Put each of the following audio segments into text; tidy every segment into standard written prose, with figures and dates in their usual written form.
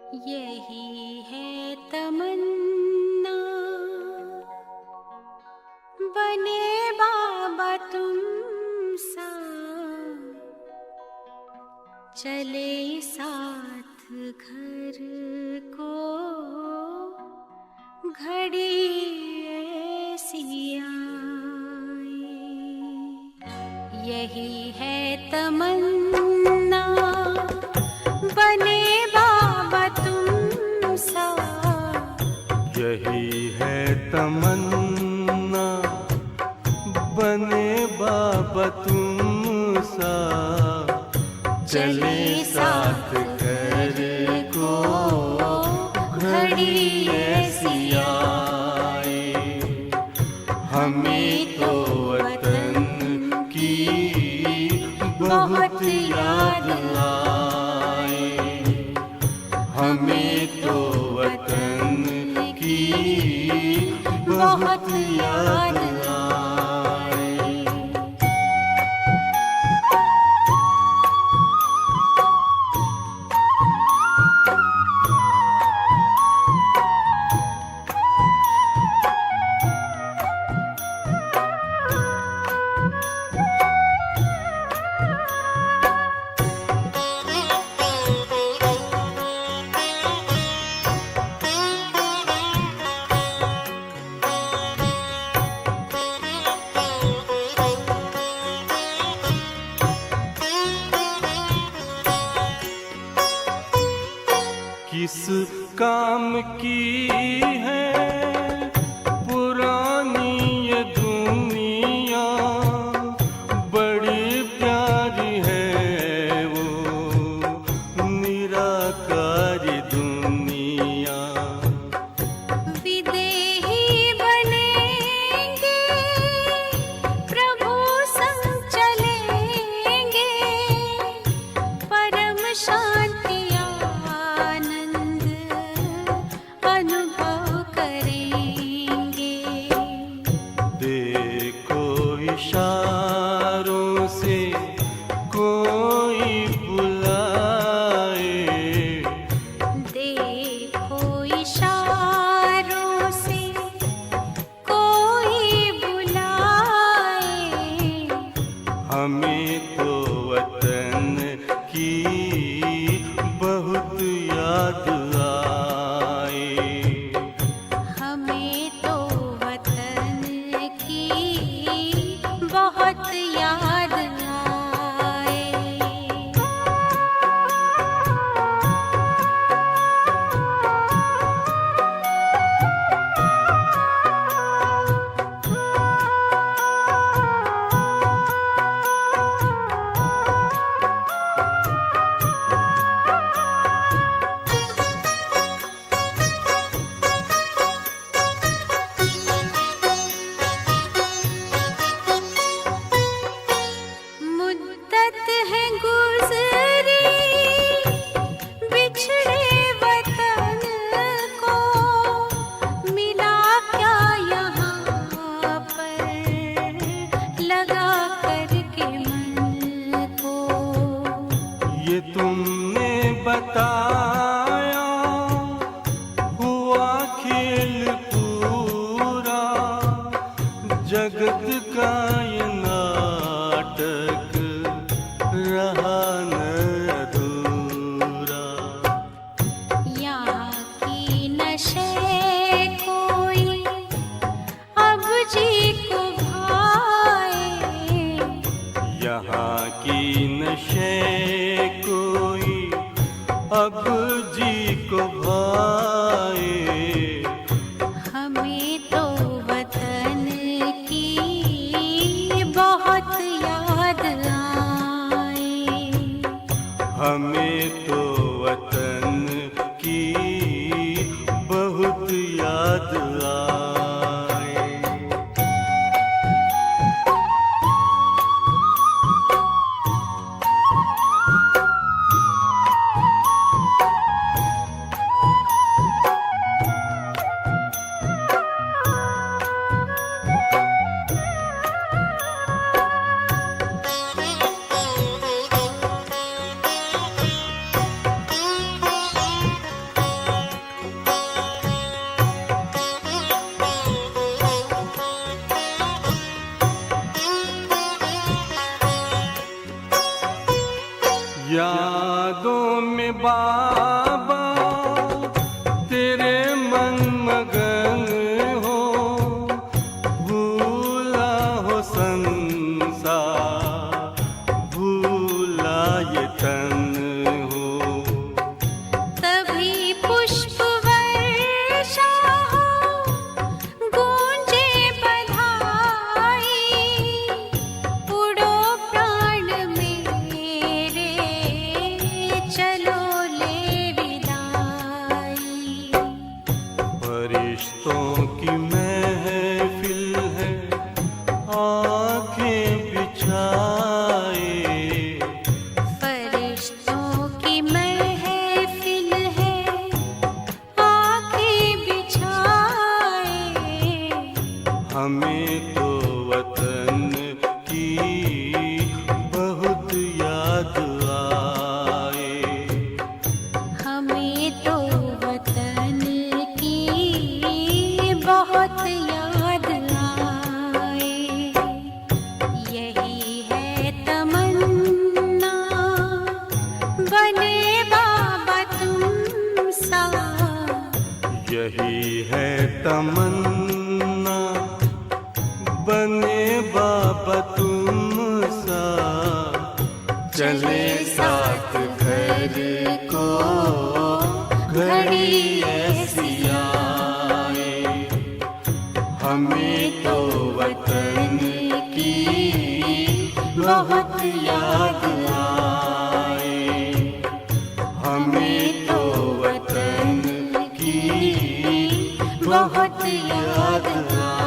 यही है तमन्ना, बने बाबा तुम सा, चले साथ घर को घड़ी ऐसी आए। यही है तमन्ना, बने बाबा तुम सा, यही है तमन्ना, बने बाबा तुम सा, चले साथ घर को घड़ी ऐसी आए। हमें तो वतन की बहुत याद आए, हमें तो वतन की बहुत याद आए। किस काम की है पुरानी ये दुनिया, बड़ी प्यारी है वो निराकारी दुनिया। विदेही बनेंगे प्रभु संग चलेंगे, परम शांति अनुभव करेंगे। देखो इशारों से कोई बुलाए, देखो इशारों से कोई बुलाए। हमें तो वतन की बहुत याद आए, हमें तो वतन की बहुत याद आए। मुद्दत है गुज़री बिछड़े वतन को, मिला क्या यहाँ पर लगा करके मन को। ये तुमने बताया हुआ खेल पूरा, जगत का ये नाटक रहा न अधूरा। यहाँ की नशे कोई अब जी को भाए, यहाँ की नशे कोई अब जी को भाए। हमें तो वतन की बहुत याद आए, हमें तो वतन की बहुत याद आए। यादों में बाबा तेरे मन मगन हो, भूला हो संसार, भूला ये तन हो। तभी पुष्प वर्षा हो, गूंजे बधाई, उड़ो प्राण मेरे, चलो ले विदाई। फरिश्तों की महफिल है, आंखें बिछाए, फरिश्तों की महफिल है, आंखें बिछाए। हमें तो वतन की बहुत याद आए। हमें तो वतन की बहुत याद आए। यही है तमन्ना, बने बाबा तुम सा। यही है तमन्ना, बने बाबा तुम सा। चले साथ घर को घड़ी ऐसी आए। हमें तो वतन की बहुत याद आए। हमें तो वतन की बहुत याद आए।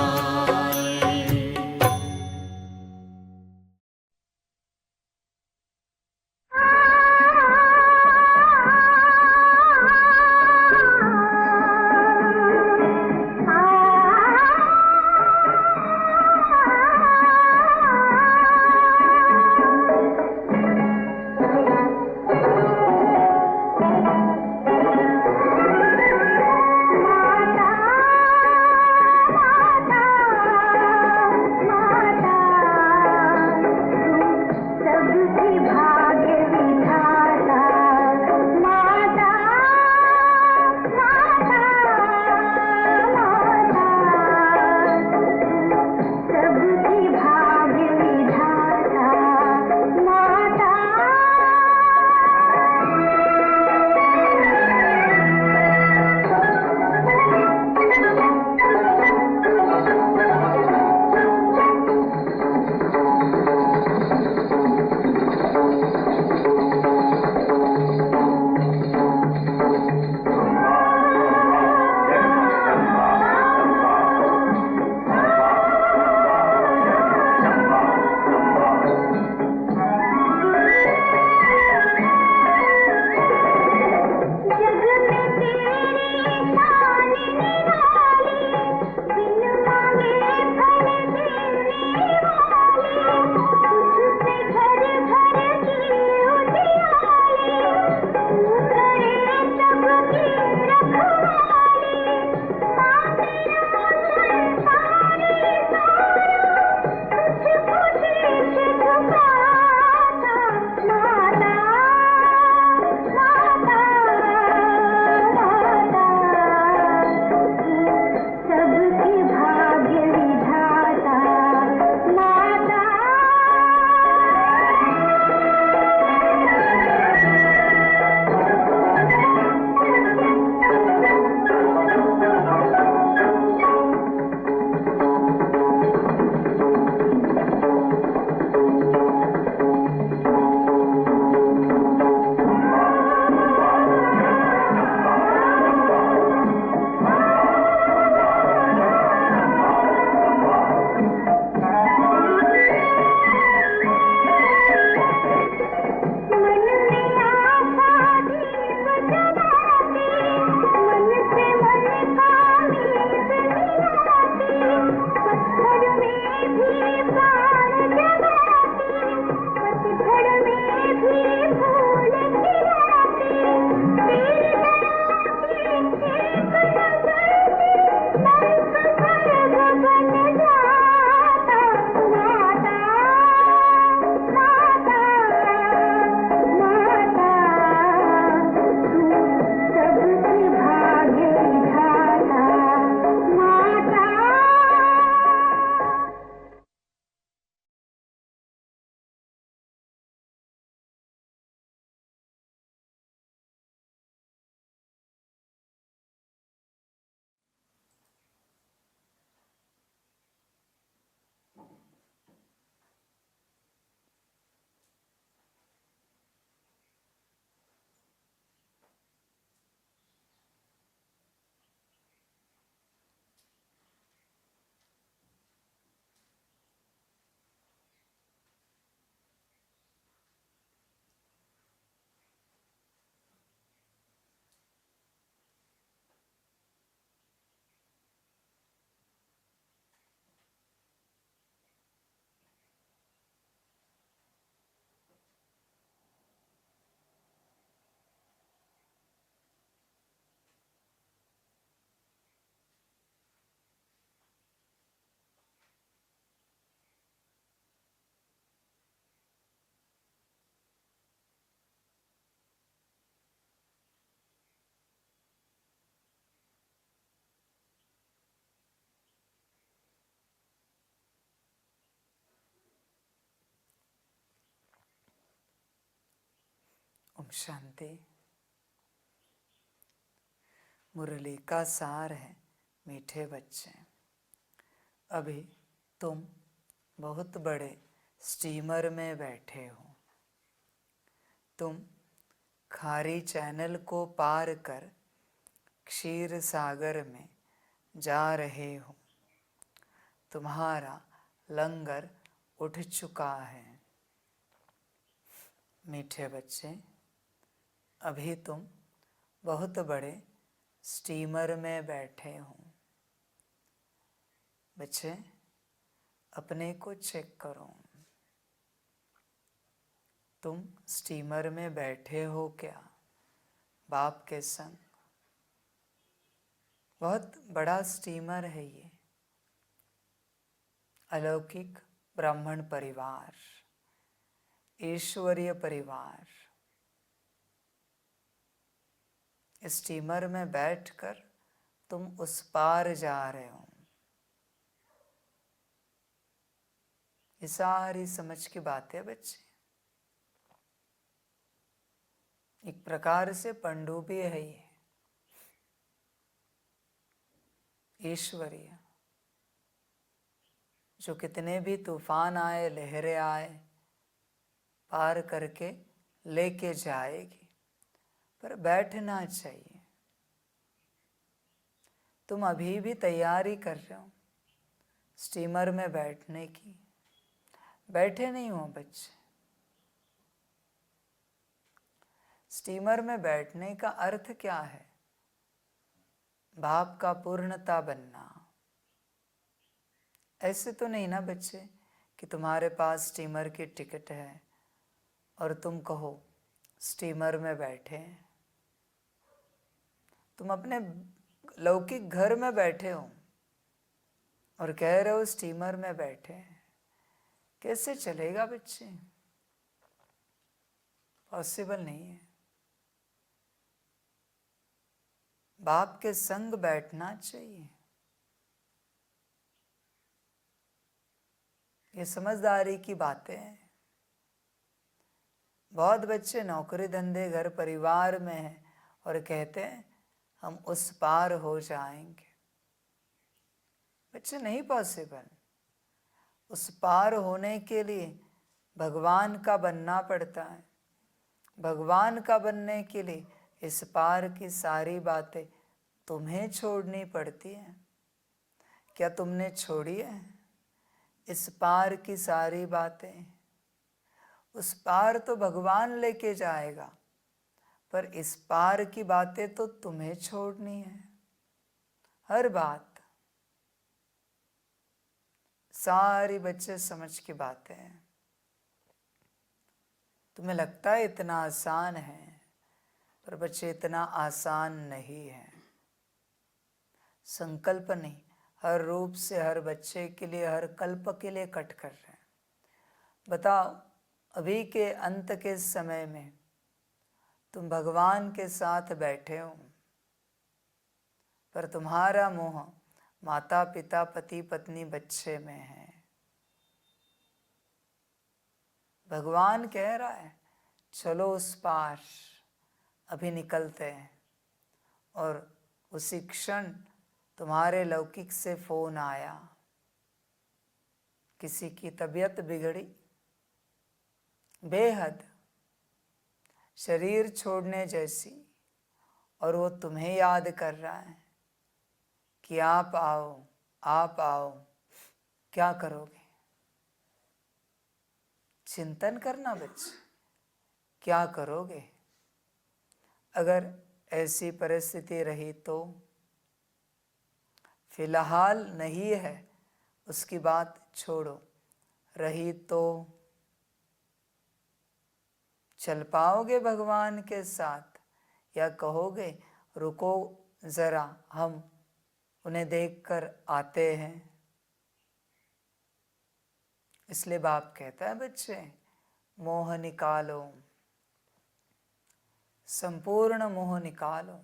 शांति। मुरली का सार है मीठे बच्चे, अभी तुम बहुत बड़े स्टीमर में बैठे हो। तुम खारी चैनल को पार कर क्षीर सागर में जा रहे हो। तुम्हारा लंगर उठ चुका है। मीठे बच्चे, अभी तुम बहुत बड़े स्टीमर में बैठे हो। बच्चे, अपने को चेक करो, तुम स्टीमर में बैठे हो क्या? बाप के संग। बहुत बड़ा स्टीमर है ये, अलौकिक ब्राह्मण परिवार, ईश्वरीय परिवार। स्टीमर में बैठकर तुम उस पार जा रहे हो। ये सारी समझ की बात है बच्चे। एक प्रकार से पनडुब्बी है ये, ईश्वरीय, जो कितने भी तूफान आए, लहरें आए, पार करके लेके जाएगी। पर बैठना चाहिए। तुम अभी भी तैयारी कर रहे हो स्टीमर में बैठने की। बैठे नहीं हो बच्चे। स्टीमर में बैठने का अर्थ क्या है? भाव का पूर्णता बनना। ऐसे तो नहीं ना बच्चे कि तुम्हारे पास स्टीमर की टिकट है और तुम कहो स्टीमर में बैठे। तुम अपने लौकिक घर में बैठे हो और कह रहे हो स्टीमर में बैठे। कैसे चलेगा बच्चे? पॉसिबल नहीं है। बाप के संग बैठना चाहिए। ये समझदारी की बातें हैं। बहुत बच्चे नौकरी धंधे घर परिवार में हैं और कहते हैं हम उस पार हो जाएंगे। बच्चे, नहीं पॉसिबल। उस पार होने के लिए भगवान का बनना पड़ता है। भगवान का बनने के लिए इस पार की सारी बातें तुम्हें छोड़नी पड़ती हैं। क्या तुमने छोड़ी है इस पार की सारी बातें? उस पार तो भगवान लेके जाएगा, पर इस पार की बातें तो तुम्हें छोड़नी है। हर बात, सारी बच्चे समझ की बातें हैं। तुम्हें लगता है इतना आसान है, पर बच्चे इतना आसान नहीं है। संकल्प नहीं, हर रूप से हर बच्चे के लिए, हर कल्प के लिए कट कर रहे हैं। बताओ, अभी के अंत के समय में तुम भगवान के साथ बैठे हो, पर तुम्हारा मोह माता पिता पति पत्नी बच्चे में है। भगवान कह रहा है चलो उस पार, अभी निकलते हैं। और उसी क्षण तुम्हारे लौकिक से फोन आया, किसी की तबीयत बिगड़ी, बेहद शरीर छोड़ने जैसी, और वो तुम्हें याद कर रहा है कि आप आओ, आप आओ। क्या करोगे? चिंतन करना बच्चे, क्या करोगे? अगर ऐसी परिस्थिति रही तो? फिलहाल नहीं है, उसकी बात छोड़ो। रही तो चल पाओगे भगवान के साथ, या कहोगे रुको जरा, हम उन्हें देखकर आते हैं? इसलिए बाप कहता है बच्चे, मोह निकालो, संपूर्ण मोह निकालो।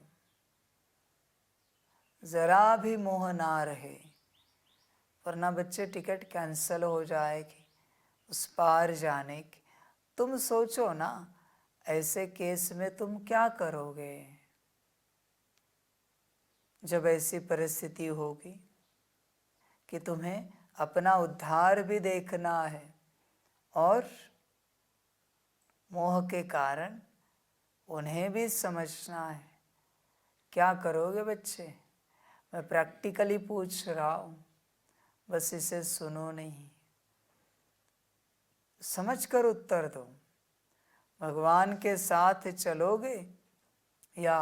जरा भी मोह ना रहे, वरना बच्चे टिकट कैंसिल हो जाएगी उस पार जाने की। तुम सोचो ना, ऐसे केस में तुम क्या करोगे? जब ऐसी परिस्थिति होगी कि तुम्हें अपना उद्धार भी देखना है और मोह के कारण उन्हें भी समझना है, क्या करोगे बच्चे? मैं प्रैक्टिकली पूछ रहा हूँ, बस इसे सुनो नहीं, समझ कर उत्तर दो। भगवान के साथ चलोगे या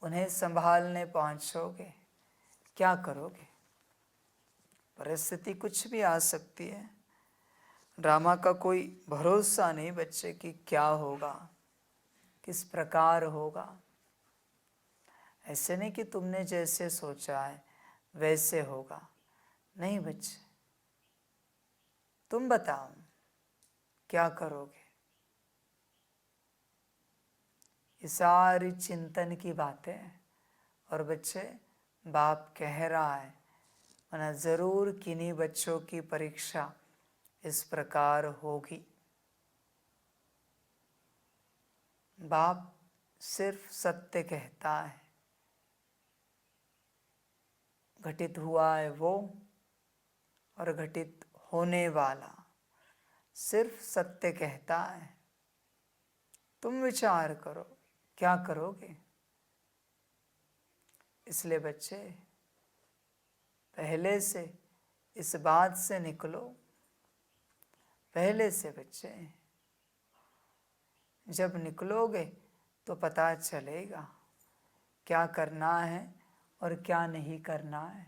उन्हें संभालने पहुंचोगे? क्या करोगे? परिस्थिति कुछ भी आ सकती है। ड्रामा का कोई भरोसा नहीं बच्चे कि क्या होगा, किस प्रकार होगा। ऐसे नहीं कि तुमने जैसे सोचा है वैसे होगा, नहीं बच्चे। तुम बताओ क्या करोगे? ये सारी चिंतन की बातें हैं। और बच्चे, बाप कह रहा है वरना जरूर किन्हीं बच्चों की परीक्षा इस प्रकार होगी। बाप सिर्फ सत्य कहता है, घटित हुआ है वो और घटित होने वाला सिर्फ सत्य कहता है। तुम विचार करो क्या करोगे? इसलिए बच्चे, पहले से इस बात से निकलो, पहले से बच्चे। जब निकलोगे तो पता चलेगा क्या करना है और क्या नहीं करना है।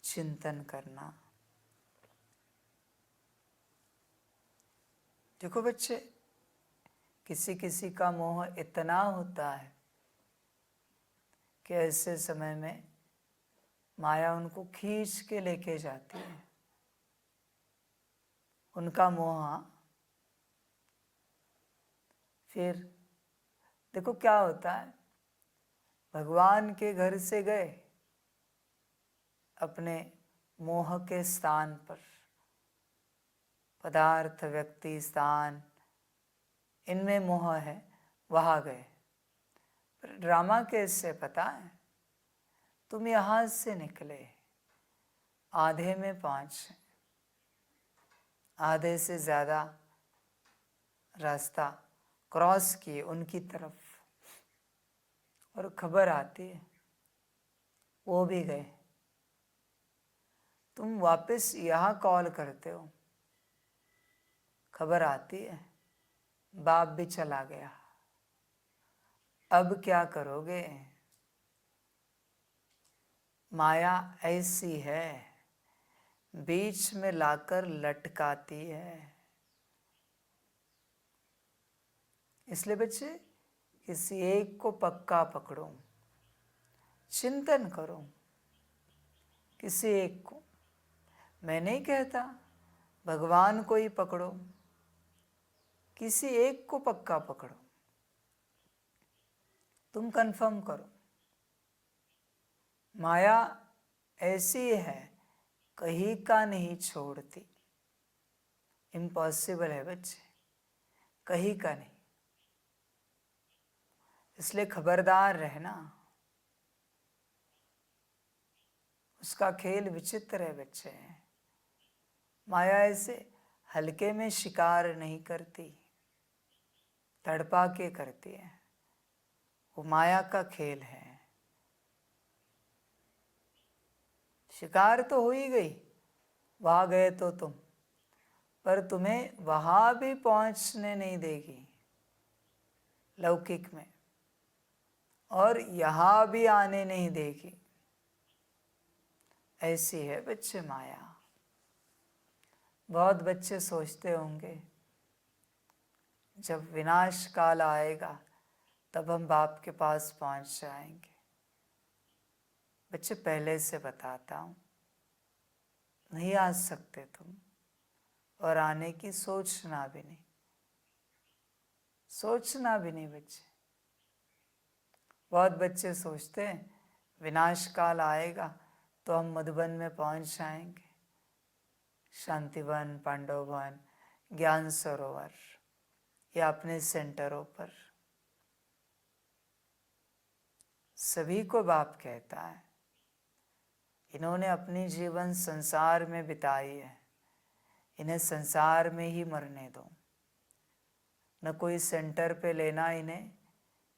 चिंतन करना। देखो बच्चे, किसी किसी का मोह इतना होता है कि ऐसे समय में माया उनको खींच के लेके जाती है। उनका मोह फिर देखो क्या होता है। भगवान के घर से गए अपने मोह के स्थान पर, पदार्थ, व्यक्ति, स्थान, इनमें मोह है, वहां गए। पर ड्रामा कैसे पता है? तुम यहां से निकले, आधे में पहुंचे, आधे से ज्यादा रास्ता क्रॉस किए उनकी तरफ, और खबर आती है वो भी गए। तुम वापस यहाँ कॉल करते हो, खबर आती है बाप भी चला गया। अब क्या करोगे? माया ऐसी है, बीच में लाकर लटकाती है। इसलिए बच्चे, किसी एक को पक्का पकड़ो, चिंतन करो किसी एक को। मैं नहीं कहता भगवान को ही पकड़ो, किसी एक को पक्का पकड़ो। तुम कंफर्म करो। माया ऐसी है, कहीं का नहीं छोड़ती। इम्पॉसिबल है बच्चे, कहीं का नहीं। इसलिए खबरदार रहना। उसका खेल विचित्र है बच्चे। माया ऐसे हल्के में शिकार नहीं करती, तड़पा के करती है। वो माया का खेल है। शिकार तो हो ही गई, वहां गए तो तुम, पर तुम्हें वहां भी पहुंचने नहीं देगी लौकिक में, और यहां भी आने नहीं देगी। ऐसी है बच्चे माया। बहुत बच्चे सोचते होंगे जब विनाश काल आएगा तब हम बाप के पास पहुंच जाएंगे। बच्चे, पहले से बताता हूं, नहीं आ सकते तुम, और आने की सोचना भी नहीं, सोचना भी नहीं बच्चे। बहुत बच्चे सोचते हैं विनाश काल आएगा तो हम मधुबन में पहुंच जाएंगे, शांतिवन, पांडववन, ज्ञान सरोवर, या अपने सेंटरों पर। सभी को बाप कहता है, इन्होंने अपनी जीवन संसार में बिताई है, इन्हें संसार में ही मरने दो। न कोई सेंटर पे लेना इन्हें,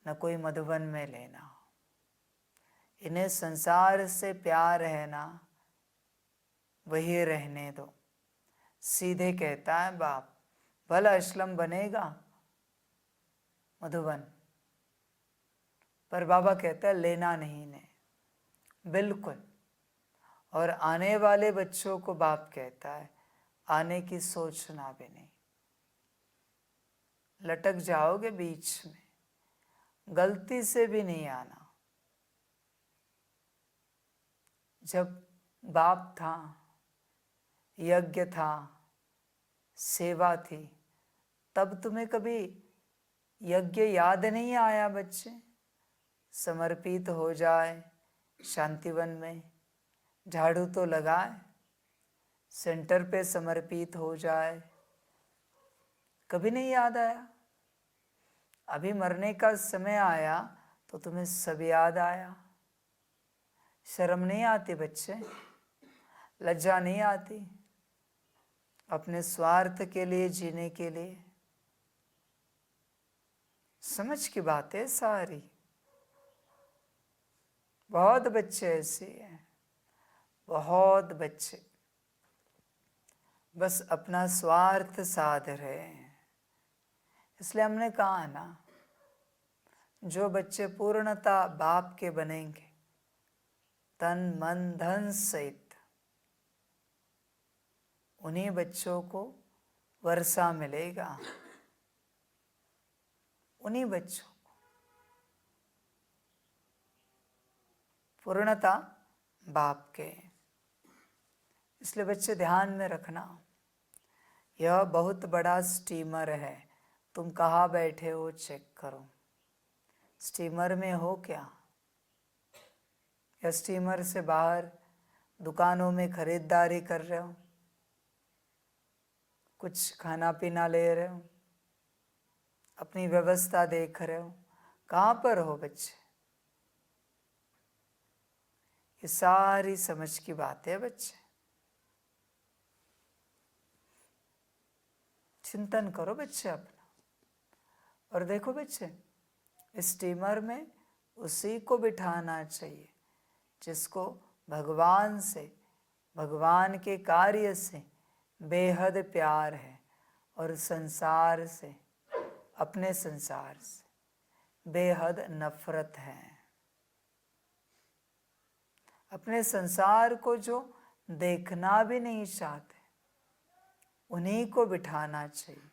न कोई मधुबन में लेना। इन्हें संसार से प्यार है ना, वही रहने दो। सीधे कहता है बाप, भला असलम बनेगा मधुबन, पर बाबा कहता है लेना नहीं इन्हें, बिल्कुल। और आने वाले बच्चों को बाप कहता है आने की सोचना भी नहीं। लटक जाओगे बीच में, गलती से भी नहीं आना। जब बाप था, यज्ञ था, सेवा थी, तब तुम्हें कभी यज्ञ याद नहीं आया बच्चे? समर्पित हो जाए शांतिवन में, झाड़ू तो लगाए, सेंटर पे समर्पित हो जाए, कभी नहीं याद आया? अभी मरने का समय आया तो तुम्हें सब याद आया। शर्म नहीं आती बच्चे? लज्जा नहीं आती अपने स्वार्थ के लिए जीने के लिए? समझ की बात है सारी। बहुत बच्चे ऐसे हैं, बहुत बच्चे बस अपना स्वार्थ साध रहे हैं। इसलिए हमने कहा ना, जो बच्चे पूर्णता बाप के बनेंगे, तन मन धन सहित, उन्हीं बच्चों को वर्षा मिलेगा। उन्हीं बच्चों को पूर्णता बाप के। इसलिए बच्चे ध्यान में रखना, यह बहुत बड़ा स्टीमर है। तुम कहाँ बैठे हो चेक करो। स्टीमर में हो क्या? या स्टीमर से बाहर दुकानों में खरीदारी कर रहे हो, कुछ खाना पीना ले रहे हो, अपनी व्यवस्था देख रहे हो? कहाँ पर हो बच्चे? ये सारी समझ की बात है बच्चे। चिंतन करो बच्चे अपना। और देखो बच्चे, स्टीमर में उसी को बिठाना चाहिए जिसको भगवान से, भगवान के कार्य से बेहद प्यार है, और संसार से, अपने संसार से बेहद नफरत है। अपने संसार को जो देखना भी नहीं चाहते, उन्हीं को बिठाना चाहिए,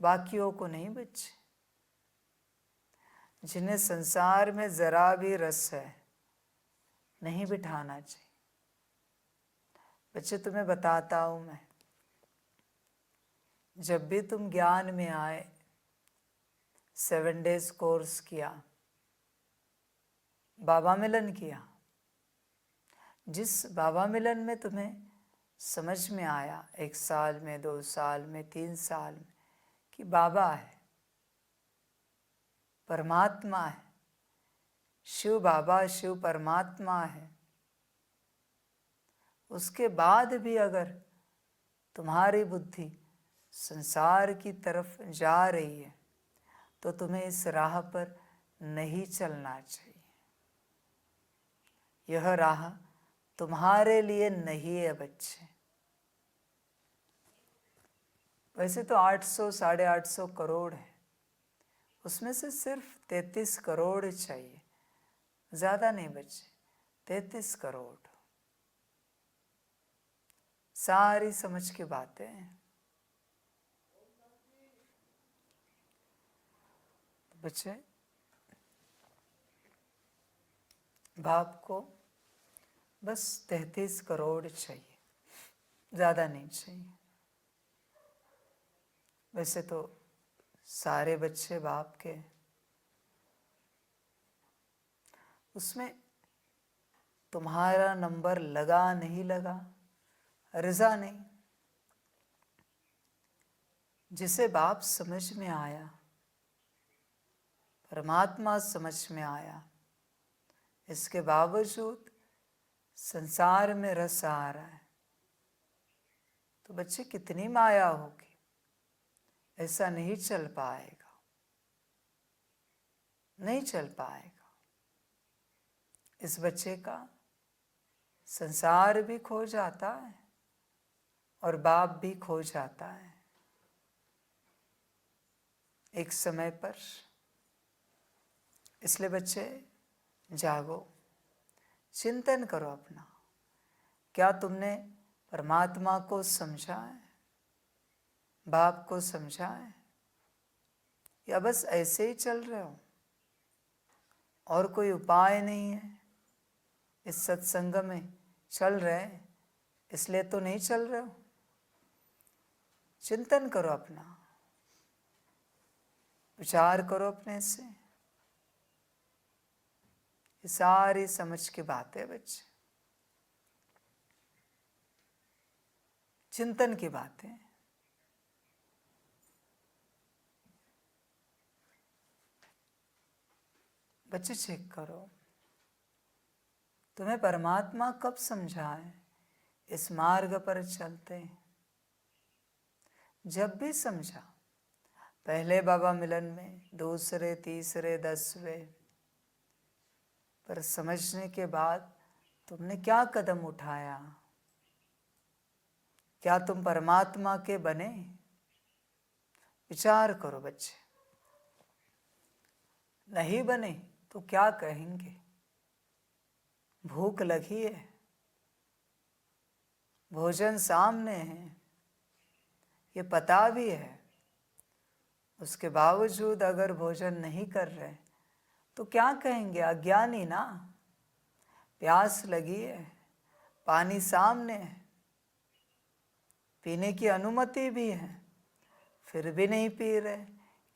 बाकियों को नहीं बच्चे। जिन्हें संसार में जरा भी रस है, नहीं बिठाना चाहिए। बच्चे तुम्हें बताता हूं मैं, जब भी तुम ज्ञान में आए, 7 डेज कोर्स किया, बाबा मिलन किया, जिस बाबा मिलन में तुम्हें समझ में आया 1 साल में, 2 साल में, 3 साल में, कि बाबा है, परमात्मा है, शिव बाबा, शिव परमात्मा है, उसके बाद भी अगर तुम्हारी बुद्धि संसार की तरफ जा रही है, तो तुम्हें इस राह पर नहीं चलना चाहिए। यह राह तुम्हारे लिए नहीं है बच्चे। वैसे तो 800 850 करोड़ है, उसमें से सिर्फ 33 करोड़ चाहिए, ज़्यादा नहीं बच्चे, 33 करोड़। सारी समझ की बातें हैं। बच्चे, बाप को बस 33 करोड़ चाहिए, ज़्यादा नहीं चाहिए। वैसे तो सारे बच्चे बाप के, उसमें तुम्हारा नंबर लगा नहीं लगा, रिजा नहीं। जिसे बाप समझ में आया, परमात्मा समझ में आया, इसके बावजूद संसार में रस आ रहा है, तो बच्चे कितनी माया होगी, ऐसा नहीं चल पाएगा, नहीं चल पाएगा। इस बच्चे का संसार भी खो जाता है और बाप भी खो जाता है। एक समय पर, इसलिए बच्चे जागो, चिंतन करो अपना, क्या तुमने परमात्मा को समझा है, बाप को समझा है, या बस ऐसे ही चल रहे हो और कोई उपाय नहीं है? इस सत्संग में चल रहे इसलिए तो नहीं चल रहे हो। चिंतन करो अपना, विचार करो अपने से। ये सारी समझ की बात है बच्चे, चिंतन की बात है। बच्चे चेक करो, तुम्हें परमात्मा कब समझा है इस मार्ग पर चलते? जब भी समझा, पहले बाबा मिलन में, दूसरे, तीसरे, 10वें, पर समझने के बाद तुमने क्या कदम उठाया? क्या तुम परमात्मा के बने? विचार करो बच्चे। नहीं बने तो क्या कहेंगे? भूख लगी है, भोजन सामने है, ये पता भी है, उसके बावजूद अगर भोजन नहीं कर रहे तो क्या कहेंगे? अज्ञानी ना। प्यास लगी है, पानी सामने है, पीने की अनुमति भी है, फिर भी नहीं पी रहे,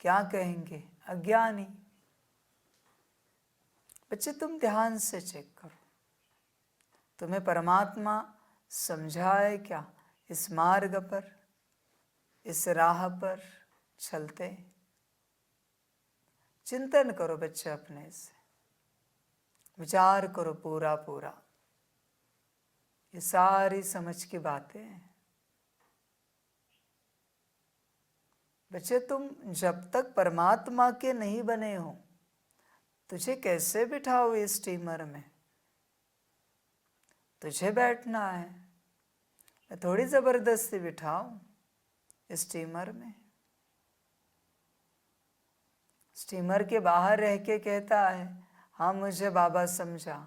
क्या कहेंगे? अज्ञानी। बच्चे तुम ध्यान से चेक करो, तुम्हें परमात्मा समझा है क्या इस मार्ग पर, इस राह पर चलते? चिंतन करो बच्चे अपने से, विचार करो पूरा पूरा। ये सारी समझ की बातें हैं बच्चे। तुम जब तक परमात्मा के नहीं बने हो, तुझे कैसे बिठाओ इस स्टीमर में? तुझे बैठना है, मैं थोड़ी जबरदस्ती बिठाऊं इस स्टीमर में। स्टीमर के बाहर रह के कहता है, हाँ मुझे बाबा समझा,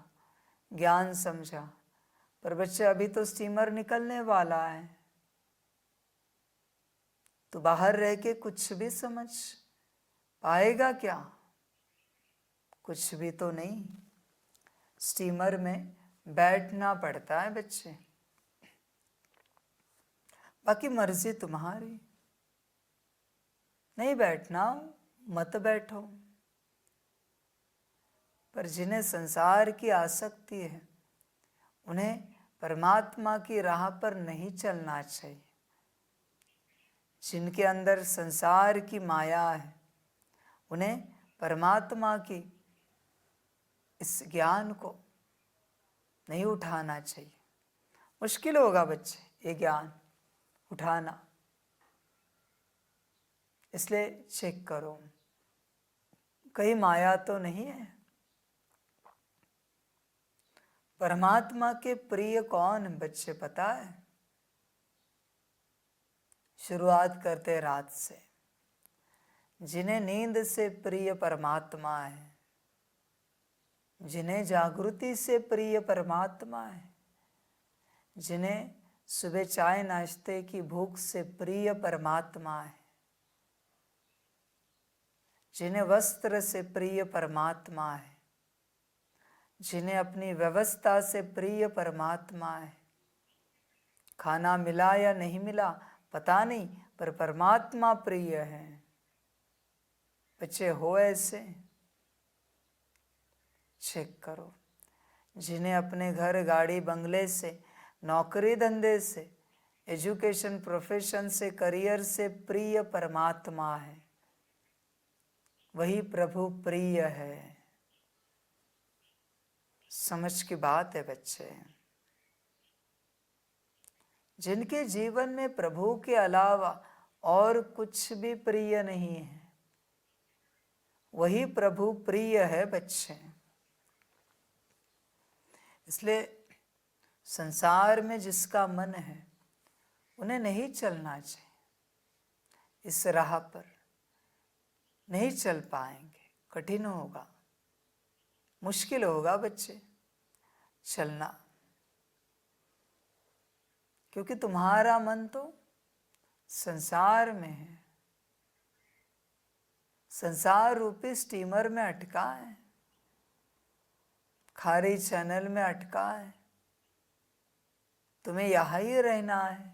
ज्ञान समझा, पर बच्चे अभी तो स्टीमर निकलने वाला है। तो बाहर रह के कुछ भी समझ पाएगा क्या? कुछ भी तो नहीं। स्टीमर में बैठना पड़ता है बच्चे, बाकी मर्जी तुम्हारी। नहीं बैठना मत बैठो, पर जिन्हें संसार की आसक्ति है उन्हें परमात्मा की राह पर नहीं चलना चाहिए। जिनके अंदर संसार की माया है उन्हें परमात्मा की इस ज्ञान को नहीं उठाना चाहिए। मुश्किल होगा बच्चे ये ज्ञान उठाना, इसलिए चेक करो कहीं माया तो नहीं है। परमात्मा के प्रिय कौन बच्चे पता है? शुरुआत करते रात से। जिन्हें नींद से प्रिय परमात्मा है, जिन्हें जागृति से प्रिय परमात्मा है, जिन्हें सुबह चाय नाश्ते की भूख से प्रिय परमात्मा है, जिन्हें वस्त्र से प्रिय परमात्मा है, जिन्हें अपनी व्यवस्था से प्रिय परमात्मा है। खाना मिला या नहीं मिला पता नहीं, पर परमात्मा प्रिय है। बच्चे हो ऐसे? चेक करो। जिन्हें अपने घर गाड़ी बंगले से, नौकरी धंधे से, एजुकेशन, प्रोफेशन से, करियर से प्रिय परमात्मा है, वही प्रभु प्रिय है। समझ की बात है बच्चे। जिनके जीवन में प्रभु के अलावा और कुछ भी प्रिय नहीं है, वही प्रभु प्रिय है बच्चे। इसलिए संसार में जिसका मन है उन्हें नहीं चलना चाहिए, इस राह पर नहीं चल पाएंगे, कठिन होगा, मुश्किल होगा बच्चे चलना, क्योंकि तुम्हारा मन तो संसार में है, संसार रूपी स्टीमर में अटका है, खारी चैनल में अटका है, तुम्हें यहाँ ही रहना है।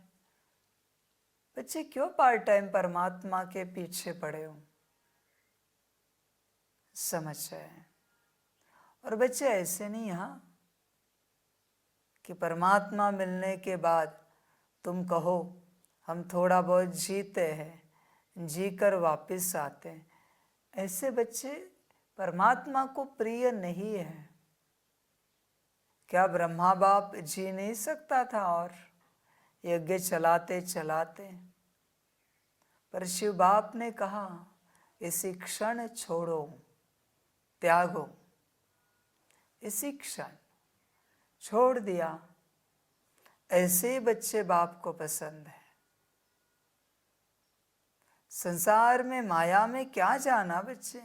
बच्चे क्यों पार्ट टाइम परमात्मा के पीछे पड़े हो? समझ है। और बच्चे ऐसे नहीं यहाँ कि परमात्मा मिलने के बाद तुम कहो हम थोड़ा बहुत जीते हैं, जीकर वापस आते हैं। ऐसे बच्चे परमात्मा को प्रिय नहीं है। क्या ब्रह्मा बाप जी नहीं सकता था और यज्ञ चलाते चलाते, पर शिव बाप ने कहा इसी क्षण छोड़ो, त्यागो। इसी क्षण छोड़ दिया। ऐसे ही बच्चे बाप को पसंद है। संसार में, माया में क्या जाना बच्चे?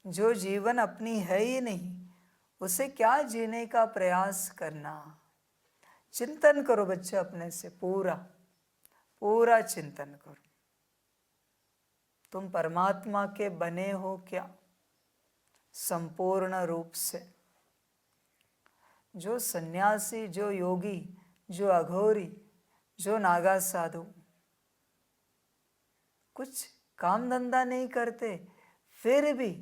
जो जीवन अपनी है ही नहीं, उसे क्या जीने का प्रयास करना? चिंतन करो बच्चे, अपने से पूरा पूरा चिंतन करो। तुम परमात्मा के बने हो क्या? संपूर्ण रूप से। जो सन्यासी, जो योगी, जो अघोरी, जो नागा साधु कुछ काम धंधा नहीं करते, फिर भी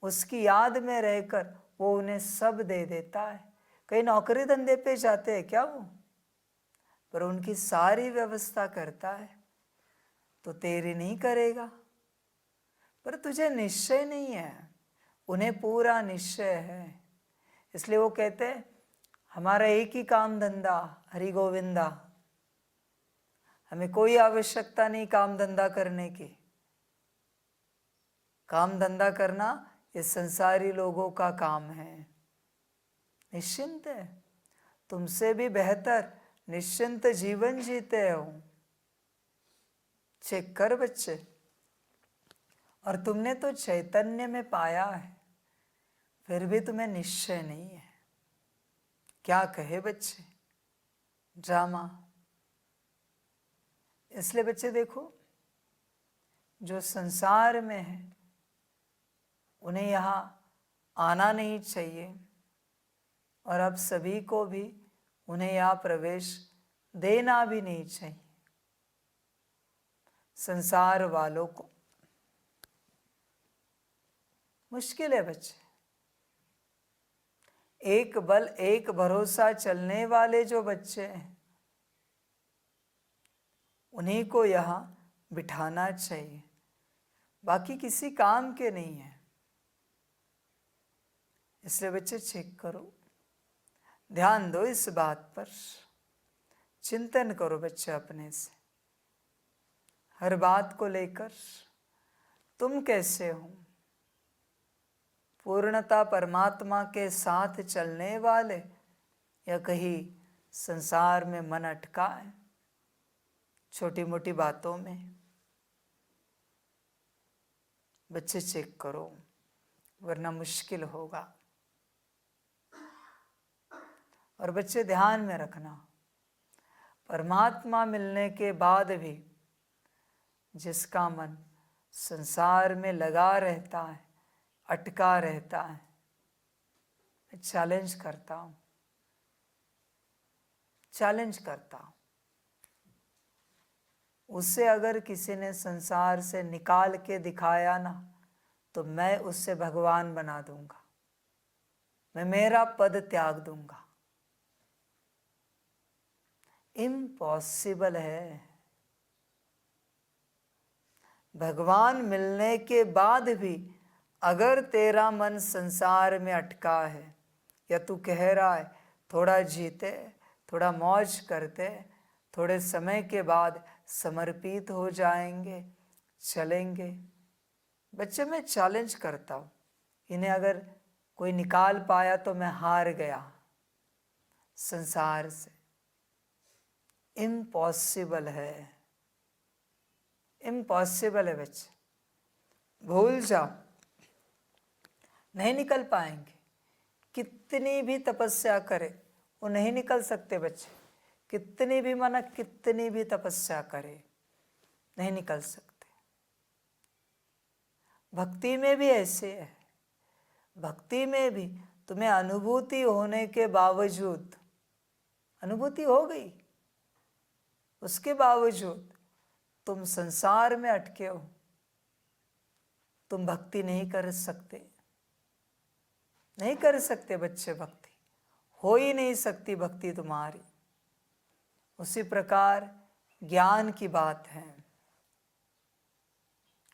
उसकी याद में रहकर वो उन्हें सब दे देता है। कहीं नौकरी धंधे पे जाते हैं क्या वो, पर उनकी सारी व्यवस्था करता है। तो तेरी नहीं करेगा, पर तुझे निश्चय नहीं है, उन्हें पूरा निश्चय है। इसलिए वो कहते हैं हमारा एक ही काम धंधा, हरि गोविंदा, हमें कोई आवश्यकता नहीं काम धंधा करने की। काम धंधा करना ये संसारी लोगों का काम है। निश्चिंत है, तुमसे भी बेहतर निश्चिंत जीवन जीते हो। चेक कर बच्चे। और तुमने तो चैतन्य में पाया है, फिर भी तुम्हें निश्चय नहीं है। क्या कहे बच्चे? ड्रामा। इसलिए बच्चे देखो, जो संसार में है उन्हें यहाँ आना नहीं चाहिए, और अब सभी को भी उन्हें यहाँ प्रवेश देना भी नहीं चाहिए। संसार वालों को मुश्किल है बच्चे। एक बल एक भरोसा चलने वाले जो बच्चे हैं, उन्हीं को यहाँ बिठाना चाहिए, बाकी किसी काम के नहीं है। इसलिए बच्चे चेक करो, ध्यान दो इस बात पर, चिंतन करो बच्चे अपने से, हर बात को लेकर तुम कैसे हो? पूर्णता परमात्मा के साथ चलने वाले, या कहीं संसार में मन अटका है छोटी मोटी बातों में? बच्चे चेक करो, वरना मुश्किल होगा। और बच्चे ध्यान में रखना, परमात्मा मिलने के बाद भी जिसका मन संसार में लगा रहता है, अटका रहता है, मैं चैलेंज करता हूँ, चैलेंज करता हूँ, उसे अगर किसी ने संसार से निकाल के दिखाया ना, तो मैं उससे भगवान बना दूंगा, मैं मेरा पद त्याग दूंगा। इम्पॉसिबल है। भगवान मिलने के बाद भी अगर तेरा मन संसार में अटका है, या तू कह रहा है थोड़ा जीते, थोड़ा मौज करते, थोड़े समय के बाद समर्पित हो जाएंगे, चलेंगे। बच्चे, मैं चैलेंज करता हूँ, इन्हें अगर कोई निकाल पाया तो मैं हार गया संसार से। इम्पॉसिबल है, इम्पॉसिबल है बच्चे, भूल जाओ, नहीं निकल पाएंगे। कितनी भी तपस्या करे वो नहीं निकल सकते बच्चे। कितनी भी माना कितनी भी तपस्या करे नहीं निकल सकते। भक्ति में भी ऐसे है। भक्ति में भी तुम्हें अनुभूति होने के बावजूद, अनुभूति हो गई, उसके बावजूद तुम संसार में अटके हो, तुम भक्ति नहीं कर सकते, नहीं कर सकते बच्चे। भक्ति हो ही नहीं सकती भक्ति तुम्हारी। उसी प्रकार ज्ञान की बात है।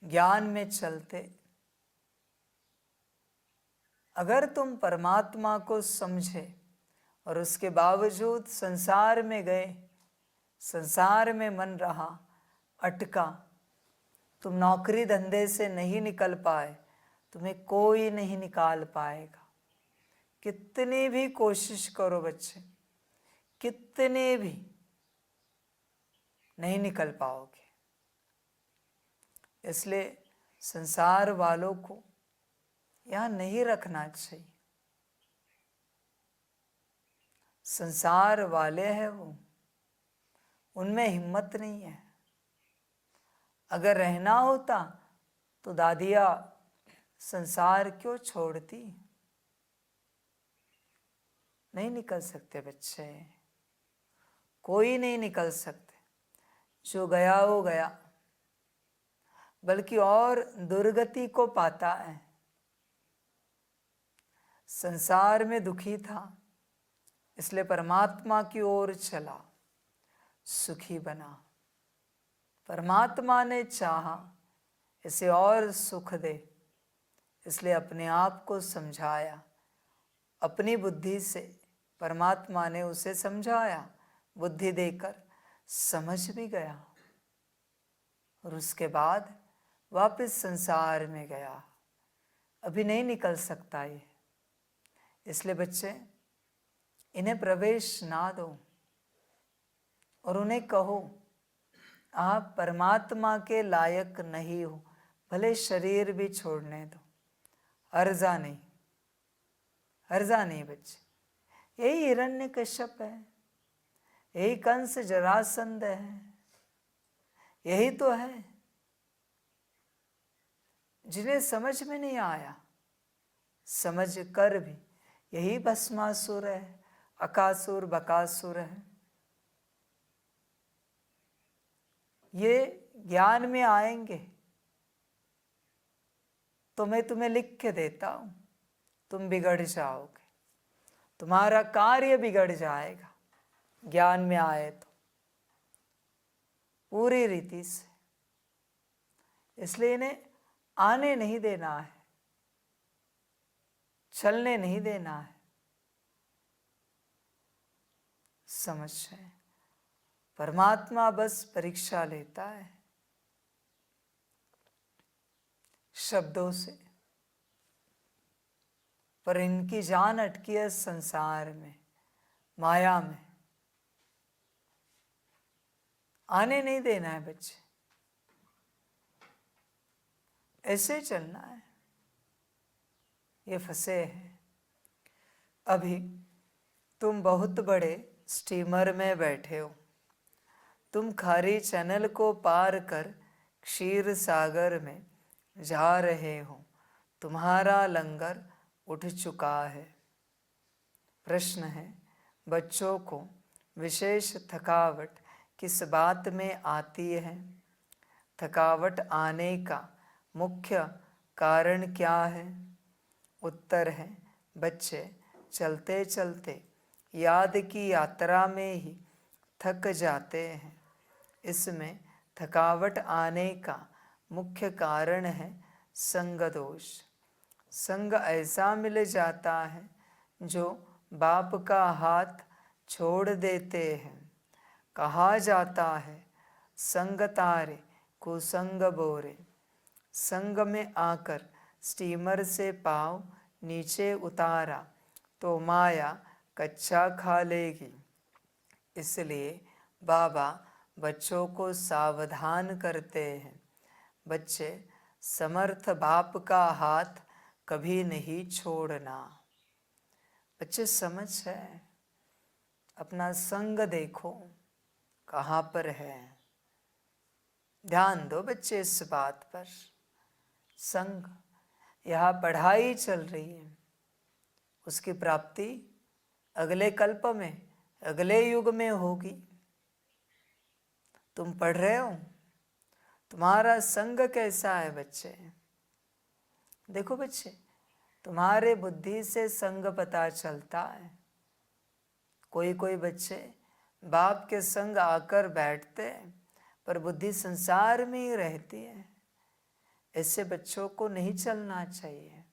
ज्ञान में चलते अगर तुम परमात्मा को समझे और उसके बावजूद संसार में गए, संसार में मन रहा, अटका, तुम नौकरी धंधे से नहीं निकल पाए, तुम्हें कोई नहीं निकाल पाएगा। कितनी भी कोशिश करो बच्चे, कितने भी, नहीं निकल पाओगे। इसलिए संसार वालों को यहाँ नहीं रखना चाहिए। संसार वाले हैं वो, उनमें हिम्मत नहीं है। अगर रहना होता तो दादिया संसार क्यों छोड़ती। नहीं निकल सकते बच्चे, कोई नहीं निकल सकते। जो गया वो गया, बल्कि और दुर्गति को पाता है। संसार में दुखी था, इसलिए परमात्मा की ओर चला, सुखी बना। परमात्मा ने चाहा इसे और सुख दे, इसलिए अपने आप को समझाया। अपनी बुद्धि से परमात्मा ने उसे समझाया, बुद्धि देकर समझ भी गया, और उसके बाद वापस संसार में गया। अभी नहीं निकल सकता ये। इसलिए बच्चे, इन्हें प्रवेश ना दो और उन्हें कहो आप परमात्मा के लायक नहीं हो, भले शरीर भी छोड़ने दो, अर्जा नहीं, अर्जा नहीं बच्चे। यही हिरण्यकश्यप है, यही कंस जरासंध है, यही तो है जिन्हें समझ में नहीं आया, समझ कर भी यही भस्मासुर है, अकासुर बकासुर है। ये ज्ञान में आएंगे तो मैं तुम्हें लिख के देता हूं, तुम बिगड़ जाओगे, तुम्हारा कार्य बिगड़ जाएगा ज्ञान में आए तो, पूरी रीति से। इसलिए इन्हें आने नहीं देना है, चलने नहीं देना है। समझ है, परमात्मा बस परीक्षा लेता है शब्दों से, पर इनकी जान अटकी है संसार में, माया में। आने नहीं देना है बच्चे, ऐसे चलना है। ये फंसे हैं। अभी तुम बहुत बड़े स्टीमर में बैठे हो, तुम खारी चैनल को पार कर क्षीर सागर में जा रहे हो, तुम्हारा लंगर उठ चुका है। प्रश्न है, बच्चों को विशेष थकावट किस बात में आती है? थकावट आने का मुख्य कारण क्या है? उत्तर है, बच्चे चलते चलते याद की यात्रा में ही थक जाते हैं। इसमें थकावट आने का मुख्य कारण है संग दोष। संग ऐसा मिल जाता है जो बाप का हाथ छोड़ देते हैं। कहा जाता है संग तारे कुसंग बोरे। संग में आकर स्टीमर से पाँव नीचे उतारा तो माया कच्चा खा लेगी। इसलिए बाबा बच्चों को सावधान करते हैं। बच्चे, समर्थ बाप का हाथ कभी नहीं छोड़ना। बच्चे, समझ है, अपना संग देखो कहाँ पर है। ध्यान दो बच्चे इस बात पर। संग, यहाँ पढ़ाई चल रही है, उसकी प्राप्ति अगले कल्प में, अगले युग में होगी। तुम पढ़ रहे हो, तुम्हारा संग कैसा है बच्चे? देखो बच्चे, तुम्हारे बुद्धि से संग पता चलता है। कोई कोई बच्चे बाप के संग आकर बैठते हैं पर बुद्धि संसार में ही रहती है। ऐसे बच्चों को नहीं चलना चाहिए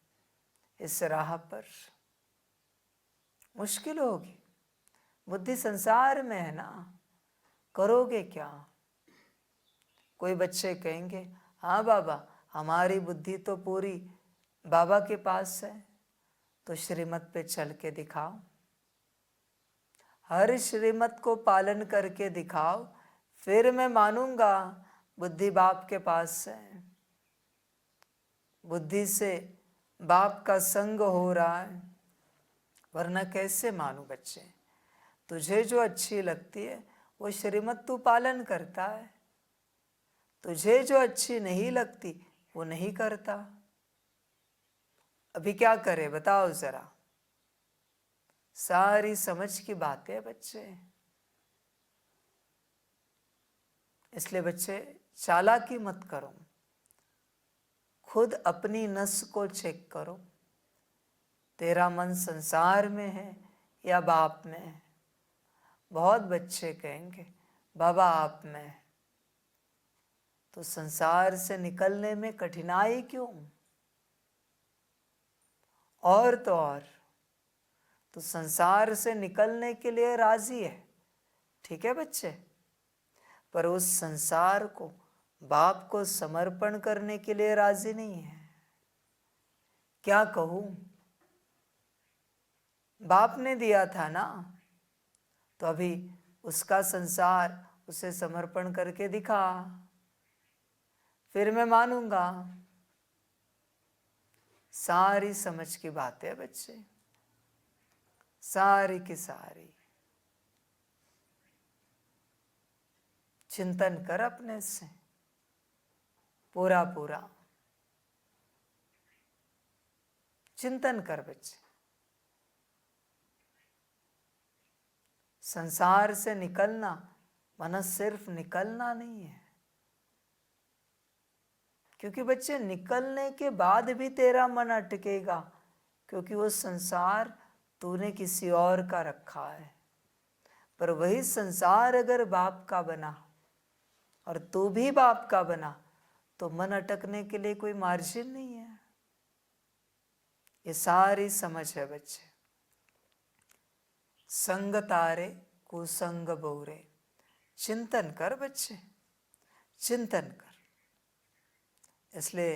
इस राह पर। मुश्किल होगी, बुद्धि संसार में है ना, करोगे क्या? कोई बच्चे कहेंगे हाँ बाबा, हमारी बुद्धि तो पूरी बाबा के पास है, तो श्रीमत पे चल के दिखाओ, हर श्रीमत को पालन करके दिखाओ, फिर मैं मानूंगा बुद्धि बाप के पास है। बुद्धि से बाप का संग हो रहा है, वरना कैसे मानूं बच्चे? तुझे जो अच्छी लगती है वो श्रीमत तू पालन करता है, तुझे जो अच्छी नहीं लगती वो नहीं करता। अभी क्या करे बताओ जरा? सारी समझ की बातें बच्चे। इसलिए बच्चे, चालाकी मत करो, खुद अपनी नस को चेक करो। तेरा मन संसार में है या बाप में है? बहुत बच्चे कहेंगे बाबा आप में है। तो संसार से निकलने में कठिनाई क्यों? और तो और, तो संसार से निकलने के लिए राजी है, ठीक है बच्चे, पर उस संसार को बाप को समर्पण करने के लिए राजी नहीं है। क्या कहूं? बाप ने दिया था ना, तो अभी उसका संसार उसे समर्पण करके दिखा, फिर मैं मानूंगा। सारी समझ की बात है बच्चे, सारी की सारी। चिंतन कर अपने से पूरा पूरा चिंतन कर बच्चे। संसार से निकलना माना सिर्फ निकलना नहीं है, क्योंकि बच्चे निकलने के बाद भी तेरा मन अटकेगा, क्योंकि वो संसार तूने किसी और का रखा है। पर वही संसार अगर बाप का बना और तू भी बाप का बना, तो मन अटकने के लिए कोई मार्जिन नहीं है। ये सारी समझ है बच्चे। संग तारे कुसंग बोरे। चिंतन कर बच्चे, चिंतन कर। इसलिए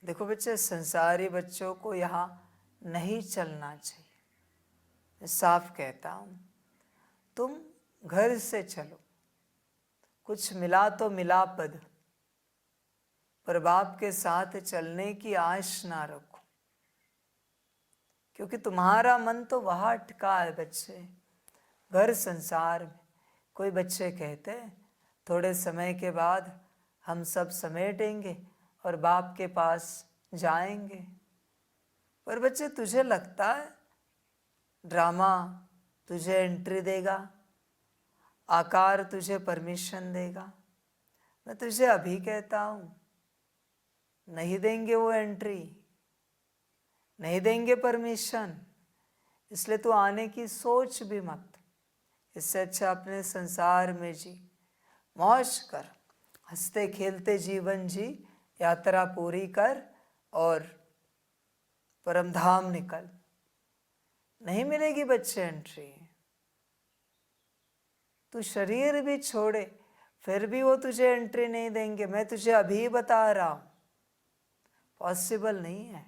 देखो बच्चे, संसारी बच्चों को यहाँ नहीं चलना चाहिए। मैं साफ कहता हूँ, तुम घर से चलो, कुछ मिला तो मिला पद, पर बाप के साथ चलने की आश ना रखो, क्योंकि तुम्हारा मन तो वहाँ अटका है बच्चे, घर संसार में। कोई बच्चे कहते हैं थोड़े समय के बाद हम सब समेटेंगे और बाप के पास जाएंगे। पर बच्चे, तुझे लगता है ड्रामा तुझे एंट्री देगा, आकार तुझे परमिशन देगा? मैं तुझे अभी कहता हूँ, नहीं देंगे वो एंट्री, नहीं देंगे परमिशन। इसलिए तू आने की सोच भी मत, इससे अच्छा अपने संसार में जी, मौज कर, हंसते खेलते जीवन जी, यात्रा पूरी कर और परमधाम निकल। नहीं मिलेगी बच्चे एंट्री, तू शरीर भी छोड़े फिर भी वो तुझे एंट्री नहीं देंगे। मैं तुझे अभी बता रहा हूं, पॉसिबल नहीं है।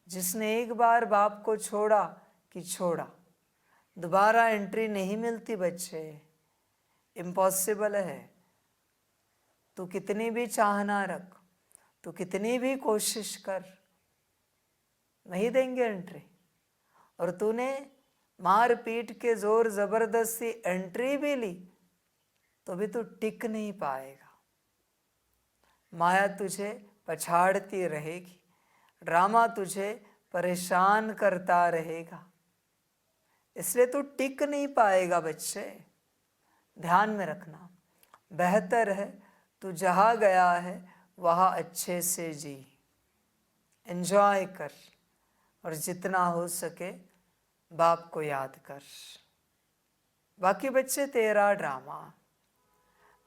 जिसने एक बार बाप को छोड़ा कि छोड़ा, दोबारा एंट्री नहीं मिलती बच्चे, इम्पॉसिबल है। तू कितनी भी चाहना रख, तू कितनी भी कोशिश कर, नहीं देंगे एंट्री। और तूने मार पीट के जोर जबरदस्ती एंट्री भी ली तो भी तू टिक नहीं पाएगा। माया तुझे पछाड़ती रहेगी, ड्रामा तुझे परेशान करता रहेगा, इसलिए तू टिक नहीं पाएगा बच्चे। ध्यान में रखना, बेहतर है तू जहाँ गया है वहाँ अच्छे से जी, एंजॉय कर और जितना हो सके बाप को याद कर। बाकी बच्चे तेरा ड्रामा,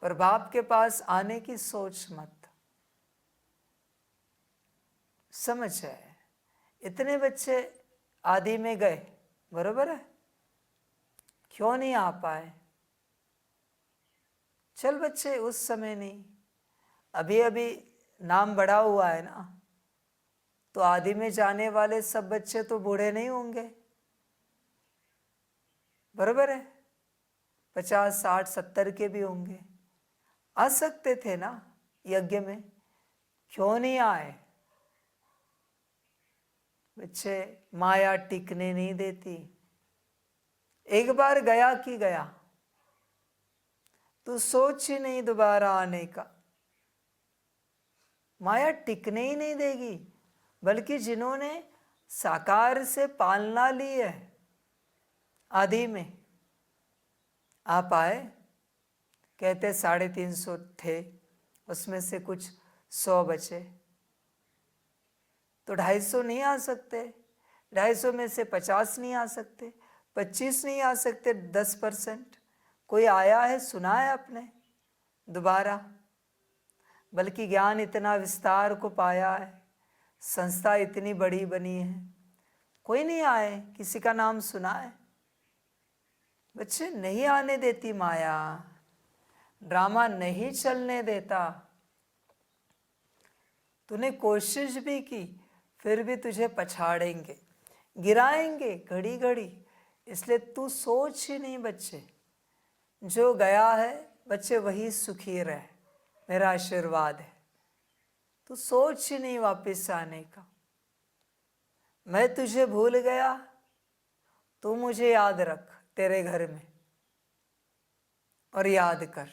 पर बाप के पास आने की सोच मत। समझ है, इतने बच्चे आदि में गए, बरोबर है, क्यों नहीं आ पाए? चल बच्चे, उस समय नहीं, अभी अभी नाम बढ़ा हुआ है ना, तो आदि में जाने वाले सब बच्चे तो बूढ़े नहीं होंगे, बरोबर है, 50, 60, 70 के भी होंगे, आ सकते थे ना यज्ञ में, क्यों नहीं आए? बच्चे, माया टिकने नहीं देती। एक बार गया कि गया, तू सोच ही नहीं दोबारा आने का। माया टिकने ही नहीं देगी, बल्कि जिन्होंने साकार से पालना ली है आदि में, आप आए, कहते 350 थे, उसमें से कुछ 100 बचे, तो 250 नहीं आ सकते, 250 में से 50 नहीं आ सकते, 25 नहीं आ सकते, 10%। कोई आया है, सुना है आपने दोबारा? बल्कि ज्ञान इतना विस्तार को पाया है, संस्था इतनी बड़ी बनी है, कोई नहीं आए, किसी का नाम सुना है? बच्चे, नहीं आने देती माया, ड्रामा नहीं चलने देता। तूने कोशिश भी की फिर भी तुझे पछाड़ेंगे, गिराएंगे घड़ी घड़ी, इसलिए तू सोच ही नहीं बच्चे। जो गया है बच्चे वही सुखी रहे, मेरा आशीर्वाद है। तू सोच ही नहीं वापस आने का। मैं तुझे भूल गया, तू मुझे याद रख तेरे घर में और याद कर,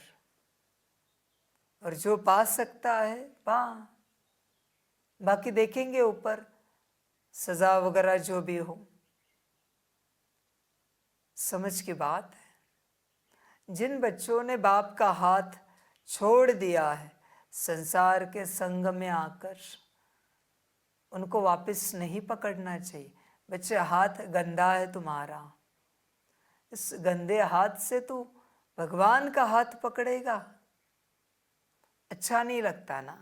और जो पा सकता है पा, बाकी देखेंगे ऊपर सजा वगैरह जो भी हो। समझ की बात है। जिन बच्चों ने बाप का हाथ छोड़ दिया है संसार के संग में आकर, उनको वापस नहीं पकड़ना चाहिए। बच्चे, हाथ गंदा है तुम्हारा, इस गंदे हाथ से तू भगवान का हाथ पकड़ेगा, अच्छा नहीं लगता ना।